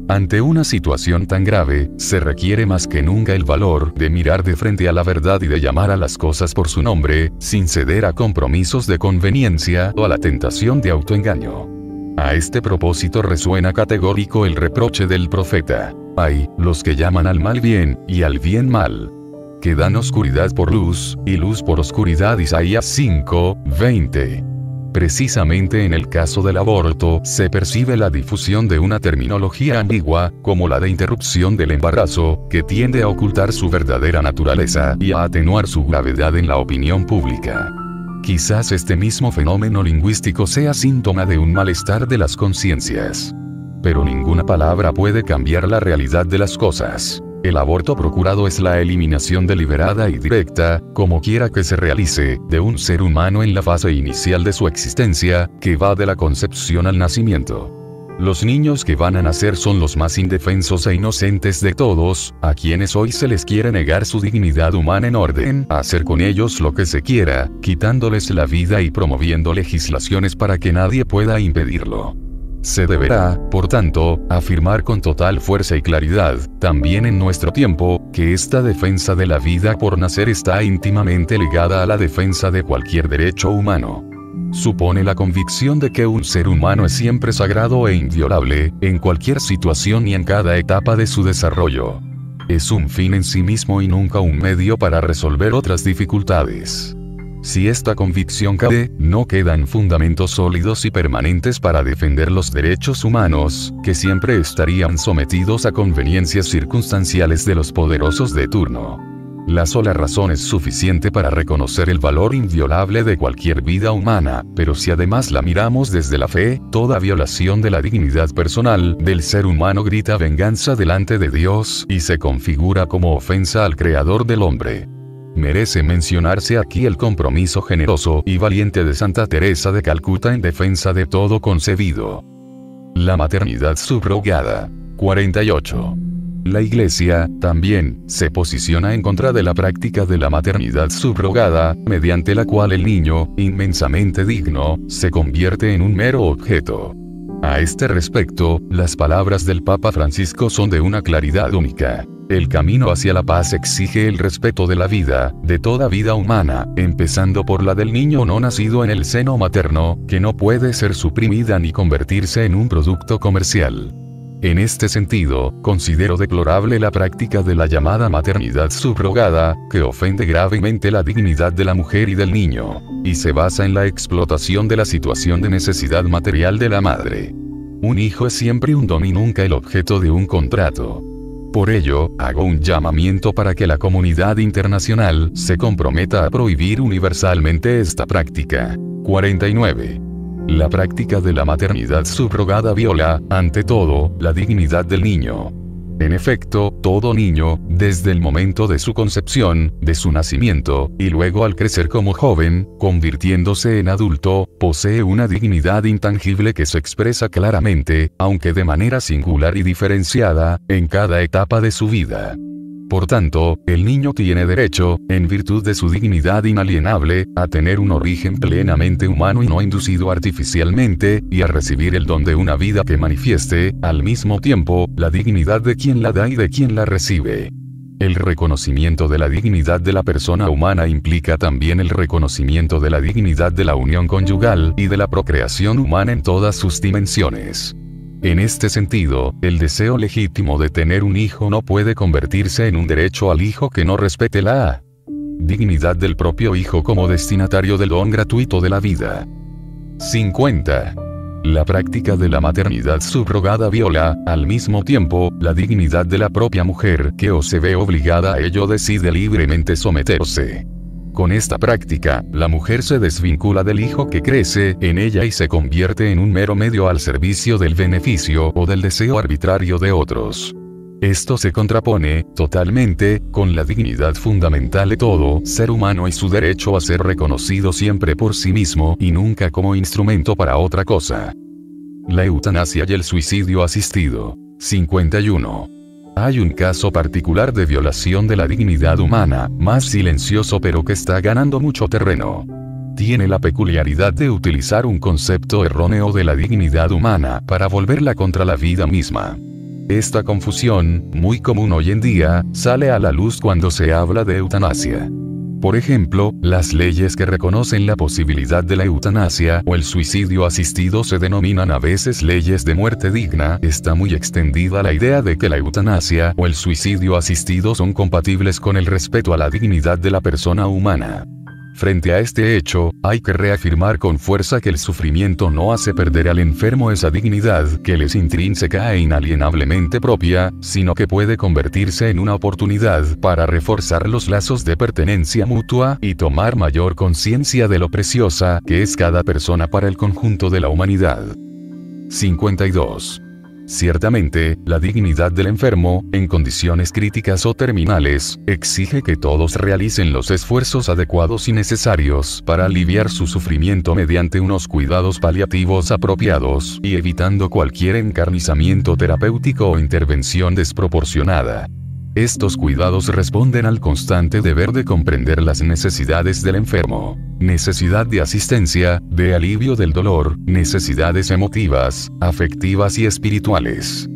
Ante una situación tan grave, se requiere más que nunca el valor de mirar de frente a la verdad y de llamar a las cosas por su nombre, sin ceder a compromisos de conveniencia o a la tentación de autoengaño. A este propósito resuena categórico el reproche del profeta: hay los que llaman al mal bien, y al bien mal, que dan oscuridad por luz, y luz por oscuridad. Isaías 5:20. Precisamente en el caso del aborto, se percibe la difusión de una terminología ambigua, como la de interrupción del embarazo, que tiende a ocultar su verdadera naturaleza y a atenuar su gravedad en la opinión pública. Quizás este mismo fenómeno lingüístico sea síntoma de un malestar de las conciencias. Pero ninguna palabra puede cambiar la realidad de las cosas. El aborto procurado es la eliminación deliberada y directa, como quiera que se realice, de un ser humano en la fase inicial de su existencia, que va de la concepción al nacimiento. Los niños que van a nacer son los más indefensos e inocentes de todos, a quienes hoy se les quiere negar su dignidad humana en orden a hacer con ellos lo que se quiera, quitándoles la vida y promoviendo legislaciones para que nadie pueda impedirlo. Se deberá, por tanto, afirmar con total fuerza y claridad, también en nuestro tiempo, que esta defensa de la vida por nacer está íntimamente ligada a la defensa de cualquier derecho humano. Supone la convicción de que un ser humano es siempre sagrado e inviolable, en cualquier situación y en cada etapa de su desarrollo. Es un fin en sí mismo y nunca un medio para resolver otras dificultades. Si esta convicción cabe, no quedan fundamentos sólidos y permanentes para defender los derechos humanos, que siempre estarían sometidos a conveniencias circunstanciales de los poderosos de turno. La sola razón es suficiente para reconocer el valor inviolable de cualquier vida humana, pero si además la miramos desde la fe, toda violación de la dignidad personal del ser humano grita venganza delante de Dios y se configura como ofensa al Creador del hombre. Merece mencionarse aquí el compromiso generoso y valiente de Santa Teresa de Calcuta en defensa de todo concebido. La maternidad subrogada. 48. La Iglesia, también, se posiciona en contra de la práctica de la maternidad subrogada, mediante la cual el niño, inmensamente digno, se convierte en un mero objeto. A este respecto, las palabras del Papa Francisco son de una claridad única. El camino hacia la paz exige el respeto de la vida, de toda vida humana, empezando por la del niño no nacido en el seno materno, que no puede ser suprimida ni convertirse en un producto comercial. En este sentido, considero deplorable la práctica de la llamada maternidad subrogada, que ofende gravemente la dignidad de la mujer y del niño, y se basa en la explotación de la situación de necesidad material de la madre. Un hijo es siempre un don y nunca el objeto de un contrato. Por ello, hago un llamamiento para que la comunidad internacional se comprometa a prohibir universalmente esta práctica. 49. La práctica de la maternidad subrogada viola, ante todo, la dignidad del niño. En efecto, todo niño, desde el momento de su concepción, de su nacimiento, y luego al crecer como joven, convirtiéndose en adulto, posee una dignidad intangible que se expresa claramente, aunque de manera singular y diferenciada, en cada etapa de su vida. Por tanto, el niño tiene derecho, en virtud de su dignidad inalienable, a tener un origen plenamente humano y no inducido artificialmente, y a recibir el don de una vida que manifieste, al mismo tiempo, la dignidad de quien la da y de quien la recibe. El reconocimiento de la dignidad de la persona humana implica también el reconocimiento de la dignidad de la unión conyugal y de la procreación humana en todas sus dimensiones. En este sentido, el deseo legítimo de tener un hijo no puede convertirse en un derecho al hijo que no respete la dignidad del propio hijo como destinatario del don gratuito de la vida. 50. La práctica de la maternidad subrogada viola, al mismo tiempo, la dignidad de la propia mujer que o se ve obligada a ello o decide libremente someterse. Con esta práctica, la mujer se desvincula del hijo que crece en ella y se convierte en un mero medio al servicio del beneficio o del deseo arbitrario de otros. Esto se contrapone, totalmente, con la dignidad fundamental de todo ser humano y su derecho a ser reconocido siempre por sí mismo y nunca como instrumento para otra cosa. La eutanasia y el suicidio asistido. 51. Hay un caso particular de violación de la dignidad humana, más silencioso pero que está ganando mucho terreno. Tiene la peculiaridad de utilizar un concepto erróneo de la dignidad humana para volverla contra la vida misma. Esta confusión, muy común hoy en día, sale a la luz cuando se habla de eutanasia. Por ejemplo, las leyes que reconocen la posibilidad de la eutanasia o el suicidio asistido se denominan a veces leyes de muerte digna. Está muy extendida la idea de que la eutanasia o el suicidio asistido son compatibles con el respeto a la dignidad de la persona humana. Frente a este hecho, hay que reafirmar con fuerza que el sufrimiento no hace perder al enfermo esa dignidad que le es intrínseca e inalienablemente propia, sino que puede convertirse en una oportunidad para reforzar los lazos de pertenencia mutua y tomar mayor conciencia de lo preciosa que es cada persona para el conjunto de la humanidad. 52. Ciertamente, la dignidad del enfermo, en condiciones críticas o terminales, exige que todos realicen los esfuerzos adecuados y necesarios para aliviar su sufrimiento mediante unos cuidados paliativos apropiados y evitando cualquier encarnizamiento terapéutico o intervención desproporcionada. Estos cuidados responden al constante deber de comprender las necesidades del enfermo. Necesidad de asistencia, de alivio del dolor, necesidades emotivas, afectivas y espirituales.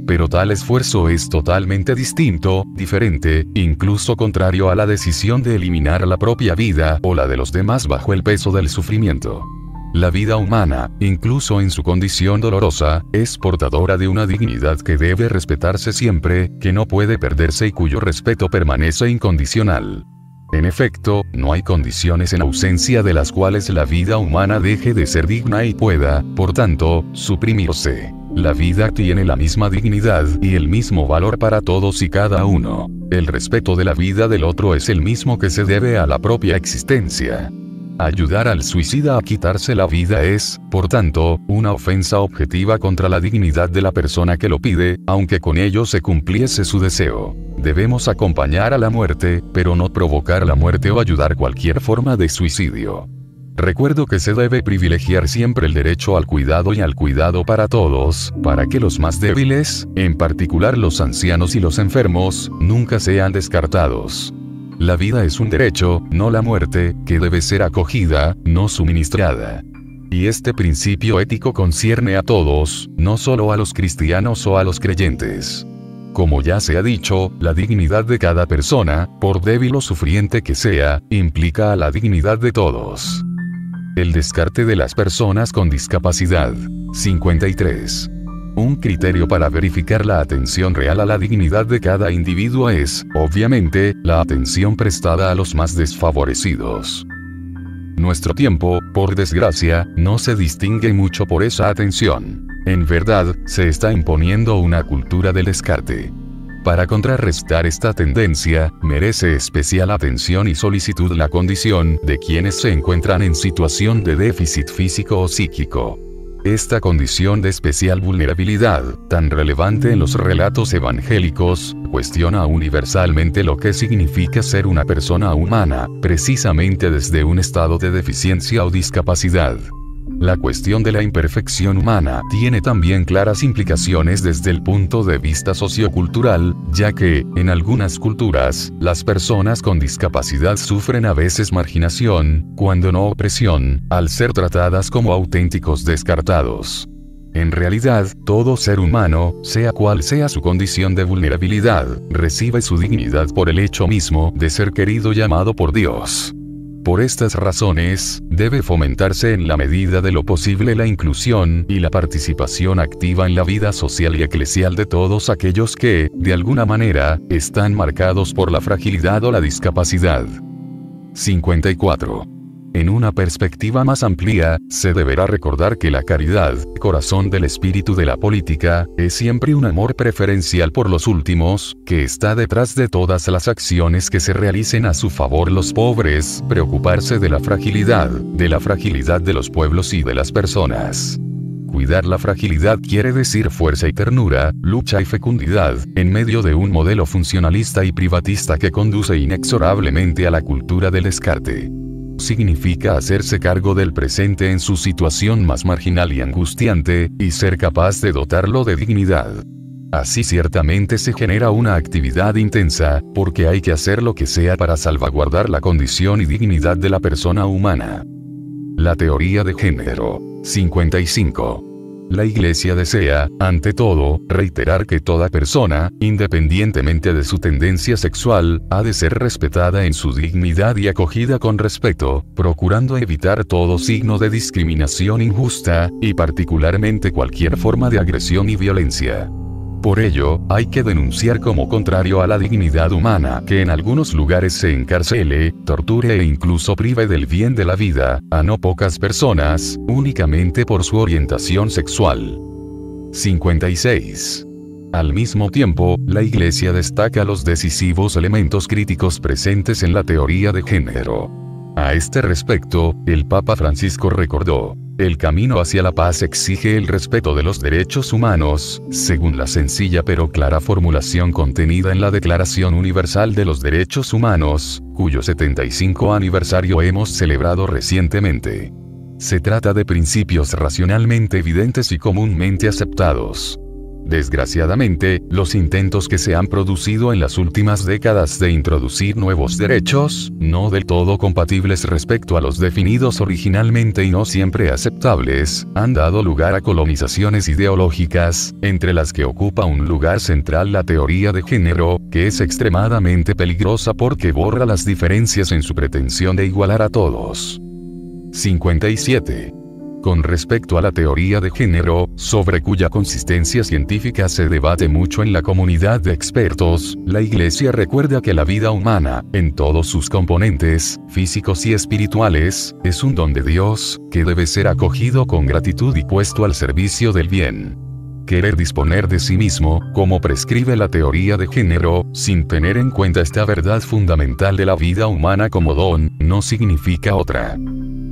Pero tal esfuerzo es totalmente distinto, diferente, incluso contrario a la decisión de eliminar la propia vida o la de los demás bajo el peso del sufrimiento. La vida humana, incluso en su condición dolorosa, es portadora de una dignidad que debe respetarse siempre, que no puede perderse y cuyo respeto permanece incondicional. En efecto, no hay condiciones en ausencia de las cuales la vida humana deje de ser digna y pueda, por tanto, suprimirse. La vida tiene la misma dignidad y el mismo valor para todos y cada uno. El respeto de la vida del otro es el mismo que se debe a la propia existencia. Ayudar al suicida a quitarse la vida es, por tanto, una ofensa objetiva contra la dignidad de la persona que lo pide, aunque con ello se cumpliese su deseo. Debemos acompañar a la muerte, pero no provocar la muerte o ayudar cualquier forma de suicidio. Recuerdo que se debe privilegiar siempre el derecho al cuidado y al cuidado para todos, para que los más débiles, en particular los ancianos y los enfermos, nunca sean descartados. La vida es un derecho, no la muerte, que debe ser acogida, no suministrada. Y este principio ético concierne a todos, no solo a los cristianos o a los creyentes. Como ya se ha dicho, la dignidad de cada persona, por débil o sufriente que sea, implica a la dignidad de todos. El descarte de las personas con discapacidad. 53. Un criterio para verificar la atención real a la dignidad de cada individuo es, obviamente, la atención prestada a los más desfavorecidos. Nuestro tiempo, por desgracia, no se distingue mucho por esa atención. En verdad, se está imponiendo una cultura del descarte. Para contrarrestar esta tendencia, merece especial atención y solicitud la condición de quienes se encuentran en situación de déficit físico o psíquico. Esta condición de especial vulnerabilidad, tan relevante en los relatos evangélicos, cuestiona universalmente lo que significa ser una persona humana, precisamente desde un estado de deficiencia o discapacidad. La cuestión de la imperfección humana tiene también claras implicaciones desde el punto de vista sociocultural, ya que, en algunas culturas, las personas con discapacidad sufren a veces marginación, cuando no opresión, al ser tratadas como auténticos descartados. En realidad, todo ser humano, sea cual sea su condición de vulnerabilidad, recibe su dignidad por el hecho mismo de ser querido y amado por Dios. Por estas razones, debe fomentarse en la medida de lo posible la inclusión y la participación activa en la vida social y eclesial de todos aquellos que, de alguna manera, están marcados por la fragilidad o la discapacidad. 54. En una perspectiva más amplia, se deberá recordar que la caridad, corazón del espíritu de la política, es siempre un amor preferencial por los últimos, que está detrás de todas las acciones que se realicen a su favor los pobres, preocuparse de la fragilidad de los pueblos y de las personas. Cuidar la fragilidad quiere decir fuerza y ternura, lucha y fecundidad, en medio de un modelo funcionalista y privatista que conduce inexorablemente a la cultura del descarte. Significa hacerse cargo del presente en su situación más marginal y angustiante, y ser capaz de dotarlo de dignidad. Así ciertamente se genera una actividad intensa, porque hay que hacer lo que sea para salvaguardar la condición y dignidad de la persona humana. La teoría de género. 55. La Iglesia desea, ante todo, reiterar que toda persona, independientemente de su tendencia sexual, ha de ser respetada en su dignidad y acogida con respeto, procurando evitar todo signo de discriminación injusta, y particularmente cualquier forma de agresión y violencia. Por ello, hay que denunciar como contrario a la dignidad humana que en algunos lugares se encarcele, torture e incluso prive del bien de la vida, a no pocas personas, únicamente por su orientación sexual. 56. Al mismo tiempo, la Iglesia destaca los decisivos elementos críticos presentes en la teoría de género. A este respecto, el Papa Francisco recordó: El camino hacia la paz exige el respeto de los derechos humanos, según la sencilla pero clara formulación contenida en la Declaración Universal de los Derechos Humanos, cuyo 75 aniversario hemos celebrado recientemente. Se trata de principios racionalmente evidentes y comúnmente aceptados. Desgraciadamente, los intentos que se han producido en las últimas décadas de introducir nuevos derechos, no del todo compatibles respecto a los definidos originalmente y no siempre aceptables, han dado lugar a colonizaciones ideológicas, entre las que ocupa un lugar central la teoría de género, que es extremadamente peligrosa porque borra las diferencias en su pretensión de igualar a todos. 57. Con respecto a la teoría de género, sobre cuya consistencia científica se debate mucho en la comunidad de expertos, la Iglesia recuerda que la vida humana, en todos sus componentes, físicos y espirituales, es un don de Dios, que debe ser acogido con gratitud y puesto al servicio del bien. Querer disponer de sí mismo, como prescribe la teoría de género, sin tener en cuenta esta verdad fundamental de la vida humana como don, no significa otra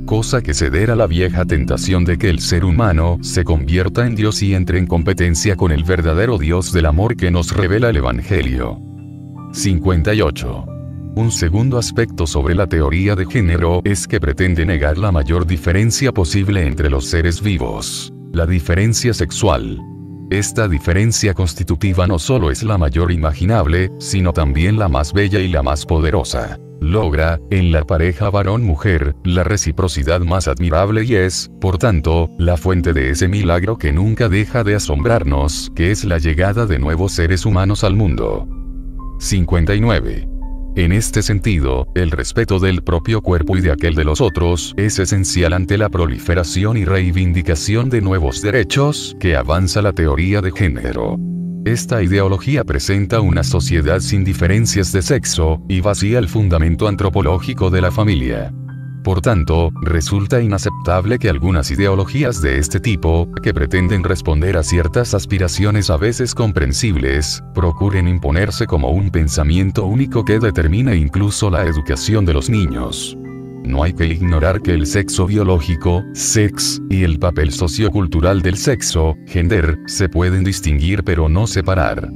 cosa que ceder a la vieja tentación de que el ser humano se convierta en Dios y entre en competencia con el verdadero Dios del amor que nos revela el Evangelio. 58. Un segundo aspecto sobre la teoría de género es que pretende negar la mayor diferencia posible entre los seres vivos, la diferencia sexual. Esta diferencia constitutiva no solo es la mayor imaginable, sino también la más bella y la más poderosa. Logra, en la pareja varón-mujer, la reciprocidad más admirable y es, por tanto, la fuente de ese milagro que nunca deja de asombrarnos, que es la llegada de nuevos seres humanos al mundo. 59. En este sentido, el respeto del propio cuerpo y de aquel de los otros es esencial ante la proliferación y reivindicación de nuevos derechos que avanza la teoría de género. Esta ideología presenta una sociedad sin diferencias de sexo, y vacía el fundamento antropológico de la familia. Por tanto, resulta inaceptable que algunas ideologías de este tipo, que pretenden responder a ciertas aspiraciones a veces comprensibles, procuren imponerse como un pensamiento único que determina incluso la educación de los niños. No hay que ignorar que el sexo biológico, sex, y el papel sociocultural del sexo, gender, se pueden distinguir pero no separar.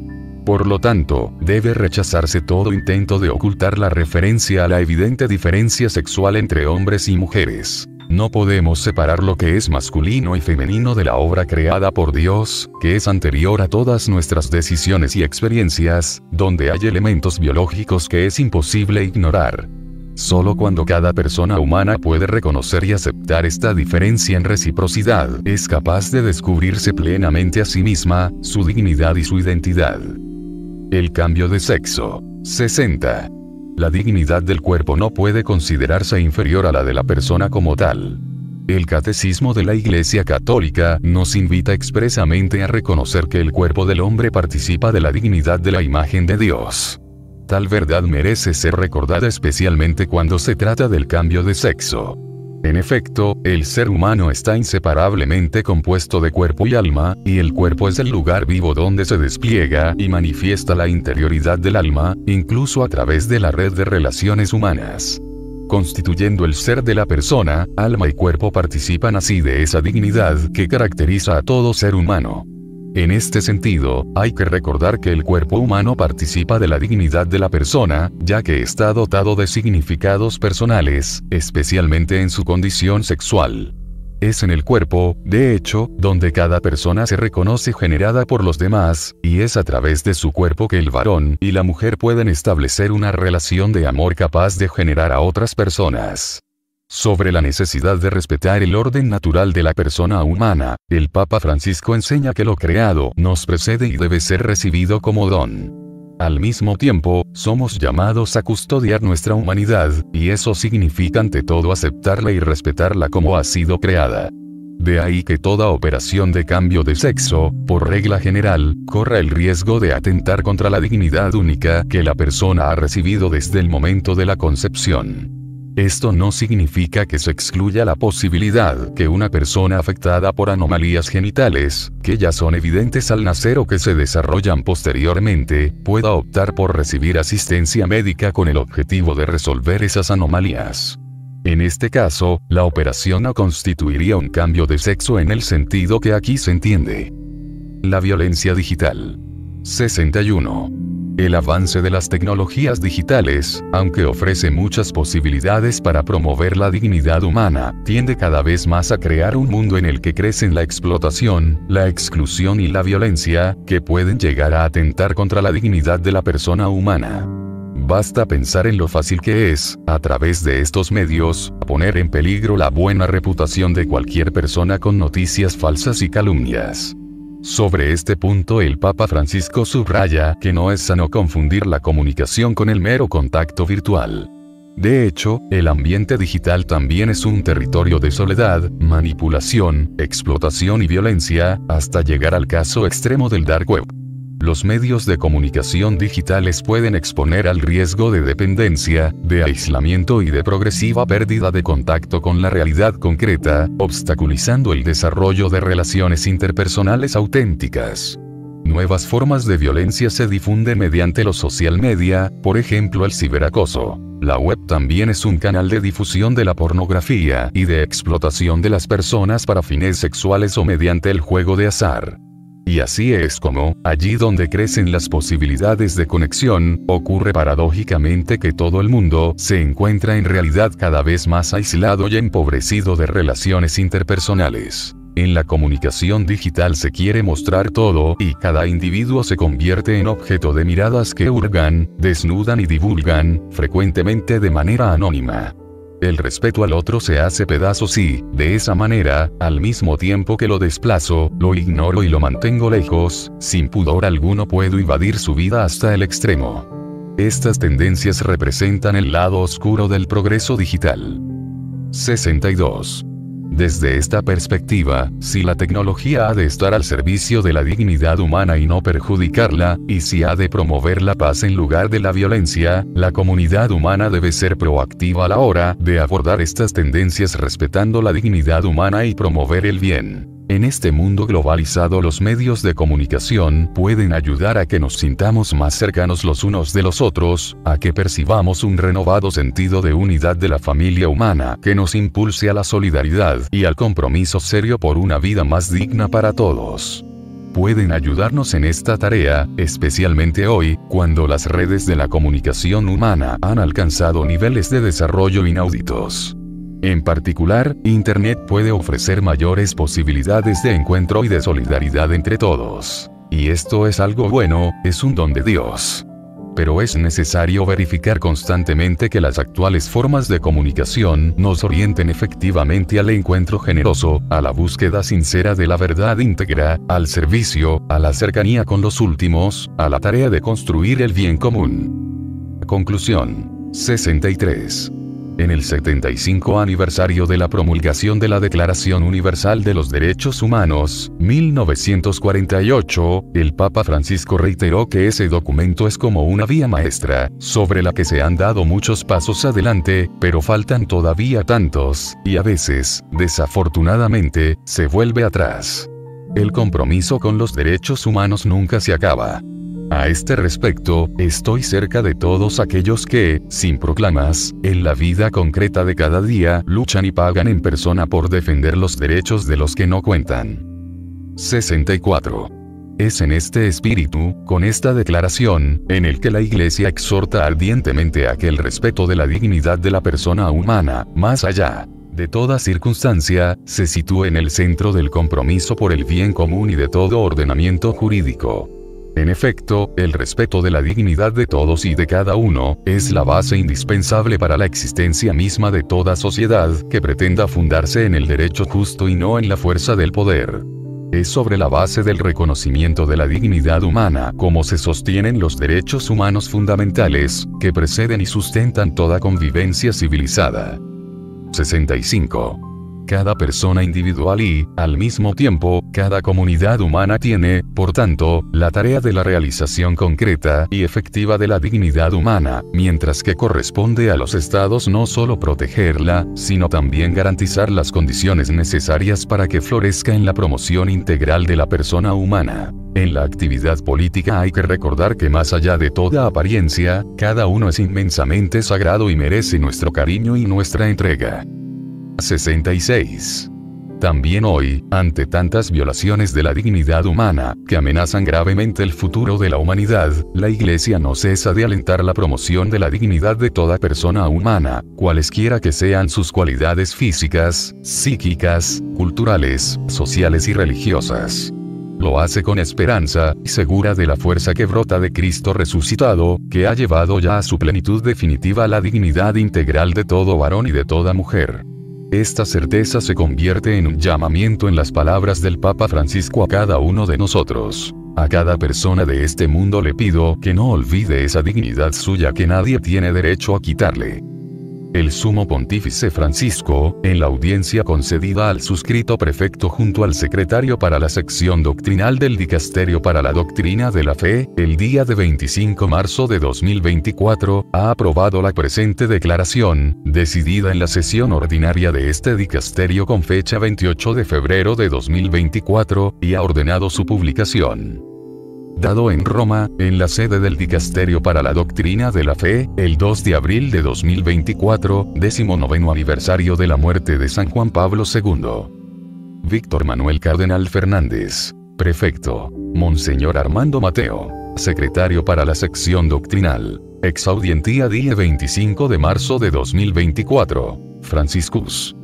Por lo tanto, debe rechazarse todo intento de ocultar la referencia a la evidente diferencia sexual entre hombres y mujeres. No podemos separar lo que es masculino y femenino de la obra creada por Dios, que es anterior a todas nuestras decisiones y experiencias, donde hay elementos biológicos que es imposible ignorar. Solo cuando cada persona humana puede reconocer y aceptar esta diferencia en reciprocidad, es capaz de descubrirse plenamente a sí misma, su dignidad y su identidad. El cambio de sexo. 60. La dignidad del cuerpo no puede considerarse inferior a la de la persona como tal. El Catecismo de la Iglesia Católica nos invita expresamente a reconocer que el cuerpo del hombre participa de la dignidad de la imagen de Dios. Tal verdad merece ser recordada especialmente cuando se trata del cambio de sexo. En efecto, el ser humano está inseparablemente compuesto de cuerpo y alma, y el cuerpo es el lugar vivo donde se despliega y manifiesta la interioridad del alma, incluso a través de la red de relaciones humanas. Constituyendo el ser de la persona, alma y cuerpo participan así de esa dignidad que caracteriza a todo ser humano. En este sentido, hay que recordar que el cuerpo humano participa de la dignidad de la persona, ya que está dotado de significados personales, especialmente en su condición sexual. Es en el cuerpo, de hecho, donde cada persona se reconoce generada por los demás, y es a través de su cuerpo que el varón y la mujer pueden establecer una relación de amor capaz de generar a otras personas. Sobre la necesidad de respetar el orden natural de la persona humana, el Papa Francisco enseña que lo creado nos precede y debe ser recibido como don. Al mismo tiempo, somos llamados a custodiar nuestra humanidad, y eso significa ante todo aceptarla y respetarla como ha sido creada. De ahí que toda operación de cambio de sexo, por regla general, corra el riesgo de atentar contra la dignidad única que la persona ha recibido desde el momento de la concepción. Esto no significa que se excluya la posibilidad que una persona afectada por anomalías genitales, que ya son evidentes al nacer o que se desarrollan posteriormente, pueda optar por recibir asistencia médica con el objetivo de resolver esas anomalías. En este caso, la operación no constituiría un cambio de sexo en el sentido que aquí se entiende. La violencia digital. 61. El avance de las tecnologías digitales, aunque ofrece muchas posibilidades para promover la dignidad humana, tiende cada vez más a crear un mundo en el que crecen la explotación, la exclusión y la violencia, que pueden llegar a atentar contra la dignidad de la persona humana. Basta pensar en lo fácil que es, a través de estos medios, poner en peligro la buena reputación de cualquier persona con noticias falsas y calumnias. Sobre este punto el Papa Francisco subraya que no es sano confundir la comunicación con el mero contacto virtual. De hecho, el ambiente digital también es un territorio de soledad, manipulación, explotación y violencia, hasta llegar al caso extremo del dark web. Los medios de comunicación digitales pueden exponer al riesgo de dependencia, de aislamiento y de progresiva pérdida de contacto con la realidad concreta, obstaculizando el desarrollo de relaciones interpersonales auténticas. Nuevas formas de violencia se difunden mediante los social media, por ejemplo el ciberacoso. La web también es un canal de difusión de la pornografía y de explotación de las personas para fines sexuales o mediante el juego de azar. Y así es como, allí donde crecen las posibilidades de conexión, ocurre paradójicamente que todo el mundo se encuentra en realidad cada vez más aislado y empobrecido de relaciones interpersonales. En la comunicación digital se quiere mostrar todo y cada individuo se convierte en objeto de miradas que hurgan, desnudan y divulgan, frecuentemente de manera anónima. El respeto al otro se hace pedazos y, de esa manera, al mismo tiempo que lo desplazo, lo ignoro y lo mantengo lejos, sin pudor alguno puedo invadir su vida hasta el extremo. Estas tendencias representan el lado oscuro del progreso digital. 62. Desde esta perspectiva, si la tecnología ha de estar al servicio de la dignidad humana y no perjudicarla, y si ha de promover la paz en lugar de la violencia, la comunidad humana debe ser proactiva a la hora de abordar estas tendencias respetando la dignidad humana y promover el bien. En este mundo globalizado los medios de comunicación pueden ayudar a que nos sintamos más cercanos los unos de los otros, a que percibamos un renovado sentido de unidad de la familia humana que nos impulse a la solidaridad y al compromiso serio por una vida más digna para todos. Pueden ayudarnos en esta tarea, especialmente hoy, cuando las redes de la comunicación humana han alcanzado niveles de desarrollo inauditos. En particular, Internet puede ofrecer mayores posibilidades de encuentro y de solidaridad entre todos. Y esto es algo bueno, es un don de Dios. Pero es necesario verificar constantemente que las actuales formas de comunicación nos orienten efectivamente al encuentro generoso, a la búsqueda sincera de la verdad íntegra, al servicio, a la cercanía con los últimos, a la tarea de construir el bien común. Conclusión. 63. En el 75 aniversario de la promulgación de la Declaración Universal de los Derechos Humanos, 1948, el Papa Francisco reiteró que ese documento es como una vía maestra, sobre la que se han dado muchos pasos adelante, pero faltan todavía tantos, y a veces, desafortunadamente, se vuelve atrás. El compromiso con los derechos humanos nunca se acaba. A este respecto, estoy cerca de todos aquellos que, sin proclamas, en la vida concreta de cada día, luchan y pagan en persona por defender los derechos de los que no cuentan. 64. Es en este espíritu, con esta declaración, en el que la Iglesia exhorta ardientemente a que el respeto de la dignidad de la persona humana, más allá de toda circunstancia, se sitúe en el centro del compromiso por el bien común y de todo ordenamiento jurídico. En efecto, el respeto de la dignidad de todos y de cada uno, es la base indispensable para la existencia misma de toda sociedad que pretenda fundarse en el derecho justo y no en la fuerza del poder. Es sobre la base del reconocimiento de la dignidad humana como se sostienen los derechos humanos fundamentales, que preceden y sustentan toda convivencia civilizada. 65. cada persona individual y, al mismo tiempo, cada comunidad humana tiene, por tanto, la tarea de la realización concreta y efectiva de la dignidad humana, mientras que corresponde a los estados no solo protegerla, sino también garantizar las condiciones necesarias para que florezca en la promoción integral de la persona humana. En la actividad política hay que recordar que más allá de toda apariencia, cada uno es inmensamente sagrado y merece nuestro cariño y nuestra entrega. 66. También hoy, ante tantas violaciones de la dignidad humana, que amenazan gravemente el futuro de la humanidad, la Iglesia no cesa de alentar la promoción de la dignidad de toda persona humana, cualesquiera que sean sus cualidades físicas, psíquicas, culturales, sociales y religiosas. Lo hace con esperanza, y segura de la fuerza que brota de Cristo resucitado, que ha llevado ya a su plenitud definitiva la dignidad integral de todo varón y de toda mujer. Esta certeza se convierte en un llamamiento en las palabras del Papa Francisco a cada uno de nosotros. A cada persona de este mundo le pido que no olvide esa dignidad suya que nadie tiene derecho a quitarle. El sumo pontífice Francisco, en la audiencia concedida al suscrito prefecto junto al secretario para la sección doctrinal del Dicasterio para la Doctrina de la Fe, el día de 25 de marzo de 2024, ha aprobado la presente declaración, decidida en la sesión ordinaria de este dicasterio con fecha 28 de febrero de 2024, y ha ordenado su publicación. Dado en Roma, en la sede del Dicasterio para la Doctrina de la Fe, el 2 de abril de 2024, 19º aniversario de la muerte de San Juan Pablo II. Víctor Manuel Cardenal Fernández, prefecto. Monseñor Armando Mateo, secretario para la sección doctrinal. Exaudientía día 25 de marzo de 2024. Franciscus.